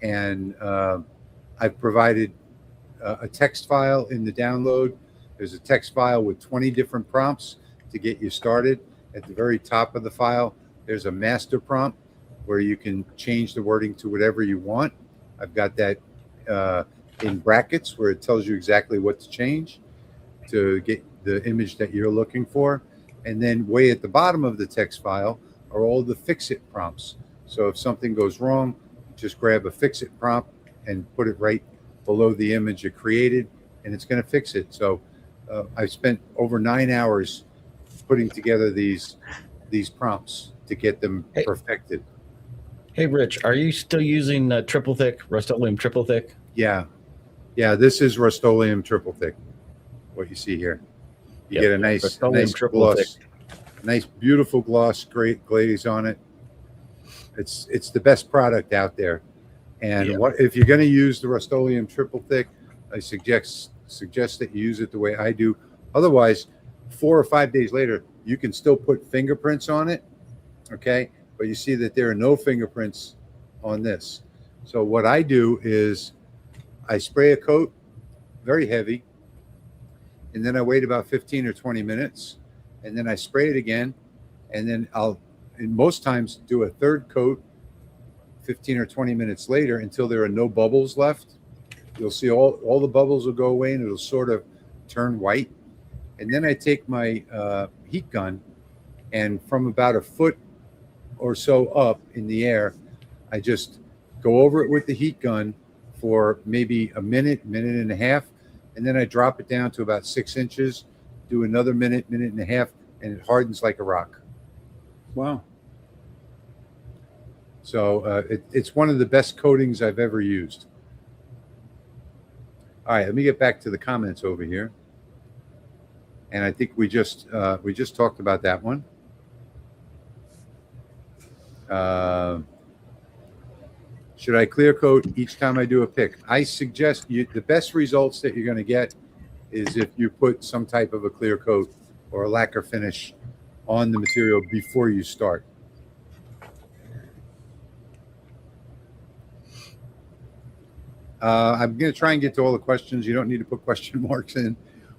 And I've provided a text file in the download. There's a text file with 20 different prompts to get you started. At the very top of the file, there's a master prompt where you can change the wording to whatever you want. I've got that in brackets where it tells you exactly what to change to get the image that you're looking for. And then way at the bottom of the text file are all the fix-it prompts. So if something goes wrong, just grab a fix-it prompt and put it right below the image you created, and it's going to fix it. So I spent over 9 hours putting together these prompts to get them perfected. Hey, Rich, are you still using triple thick, Rust-Oleum triple thick? Yeah. This is Rust-Oleum triple thick. What you see here, you get a nice Rust-Oleum triple gloss, nice beautiful gloss, great glaze on it. It's the best product out there. And what if you're going to use the Rust-Oleum triple thick? I suggest that you use it the way I do. Otherwise, 4 or 5 days later, you can still put fingerprints on it. Okay, but you see that there are no fingerprints on this. So what I do is I spray a coat, very heavy, and then I wait about 15 or 20 minutes, and then I spray it again, and then I'll, in most times, do a third coat 15 or 20 minutes later until there are no bubbles left. You'll see all the bubbles will go away and it'll sort of turn white. And then I take my heat gun, and from about a foot or so up in the air, I just go over it with the heat gun for maybe a minute and a half, and then I drop it down to about 6 inches, do another minute and a half, and it hardens like a rock. Wow. So it's one of the best coatings I've ever used. All right, let me get back to the comments over here. And I think we just talked about that one. Should I clear coat each time I do a pick? I suggest the best results that you're going to get is if you put some type of a clear coat or a lacquer finish on the material before you start. I'm going to try and get to all the questions. You don't need to put question marks in.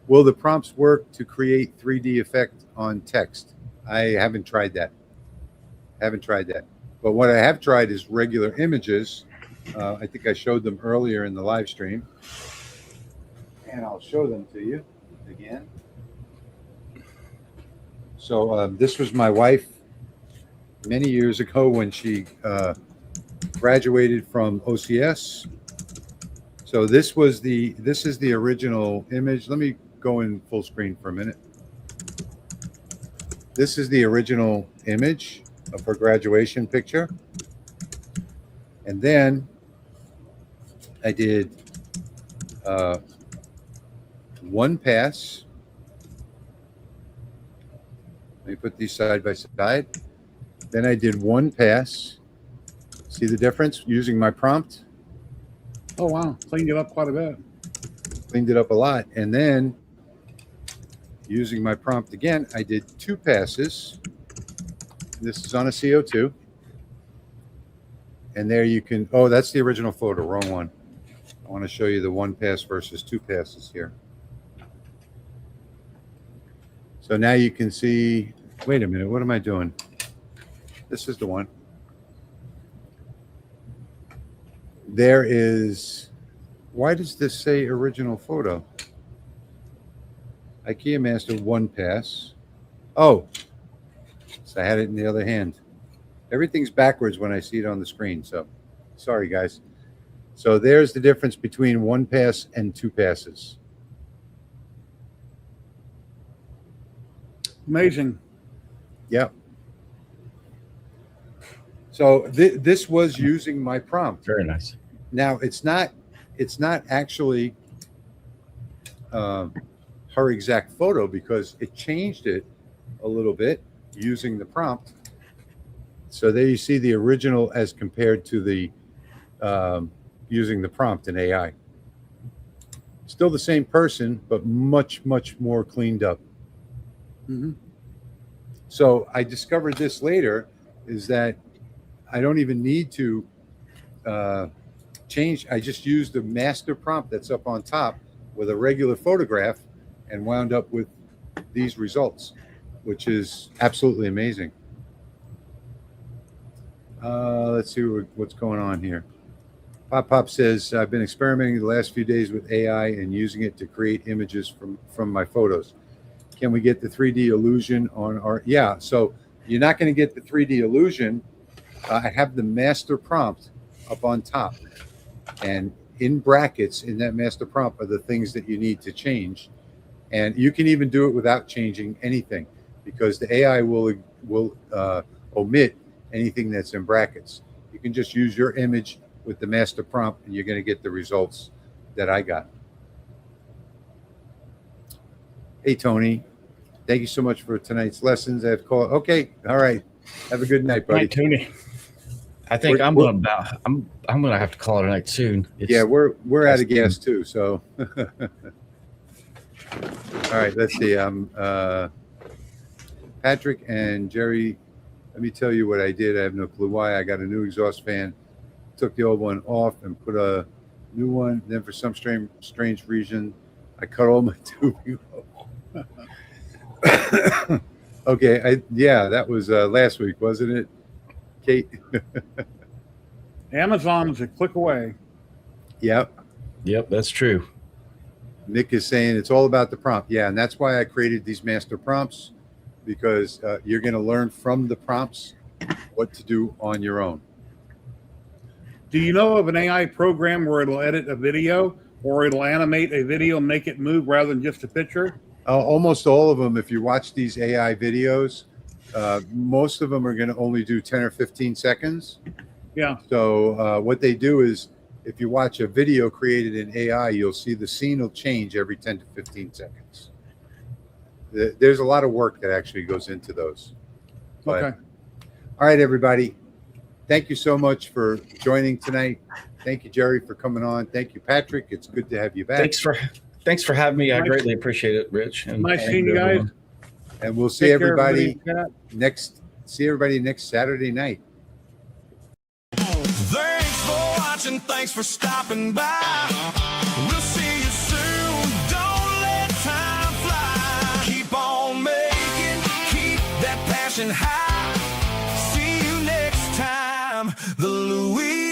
Will the prompts work to create 3D effect on text? I haven't tried that. But what I have tried is regular images. I think I showed them earlier in the live stream. And I'll show them to you again. So this was my wife many years ago when she graduated from OCS. So this is the original image. Let me go in full screen for a minute. This is the original image of her graduation picture. And then I did one pass. Let me put these side by side. Then I did one pass. See the difference using my prompt? Oh, wow. Cleaned it up quite a bit. Cleaned it up a lot. And then using my prompt again, I did 2 passes. This is on a CO2. And there you can, oh, that's the original photo, wrong one. I want to show you the 1 pass versus 2 passes here. So now you can see, wait a minute, what am I doing? This is the one. There is, why does this say original photo? IKEA Master 1 pass. Oh, so I had it in the other hand. Everything's backwards when I see it on the screen, so sorry guys. So there's the difference between 1 pass and 2 passes. Amazing. Yep. So this was using my prompt. Very nice. Now it's not actually her exact photo because it changed it a little bit using the prompt. So there you see the original as compared to the using the prompt in AI. Still the same person, but much more cleaned up. Mhm. So I discovered this later is that I don't even need to change. I just used the master prompt that's up on top with a regular photograph and wound up with these results, which is absolutely amazing. Let's see what's going on here. Pop says, I've been experimenting the last few days with AI and using it to create images from my photos. Can we get the 3D illusion on our, yeah, so you're not going to get the 3D illusion. I have the master prompt up on top, and in brackets in that master prompt are the things that you need to change. And you can even do it without changing anything because the AI will omit anything that's in brackets. You can just use your image with the master prompt and you're going to get the results that I got. Hey, Tony. Thank you so much for tonight's lessons. I have called. Okay. All right. Have a good night, buddy. Right, Tony. I think I'm gonna have to call it a night soon. Yeah, we're out of gas too. So, all right. Let's see. Patrick and Jerry. Let me tell you what I did. I have no clue why. I got a new exhaust fan. Took the old one off and put a new one. Then, for some strange reason, I cut all my tubing off. Okay. Yeah, that was last week, wasn't it, Kate? Amazon's a click away. Yep. Yep, that's true. Nick is saying it's all about the prompt. Yeah, and that's why I created these master prompts, because you're going to learn from the prompts what to do on your own. Do you know of an AI program where it'll edit a video or it'll animate a video and make it move rather than just a picture? Almost all of them, if you watch these AI videos, most of them are going to only do 10 or 15 seconds. Yeah. So what they do is, if you watch a video created in AI, you'll see the scene will change every 10 to 15 seconds. There's a lot of work that actually goes into those. But, Okay. All right, everybody. Thank you so much for joining tonight. Thank you, Jerry, for coming on. Thank you, Patrick. It's good to have you back. Thanks for having me. I greatly appreciate it, Rich. Nice seeing you guys. And we'll see Take care, everybody everybody. next Saturday night. Thanks for watching. Thanks for stopping by. We'll see you soon. Don't let time fly. Keep on making, keep that passion high. See you next time. The Louis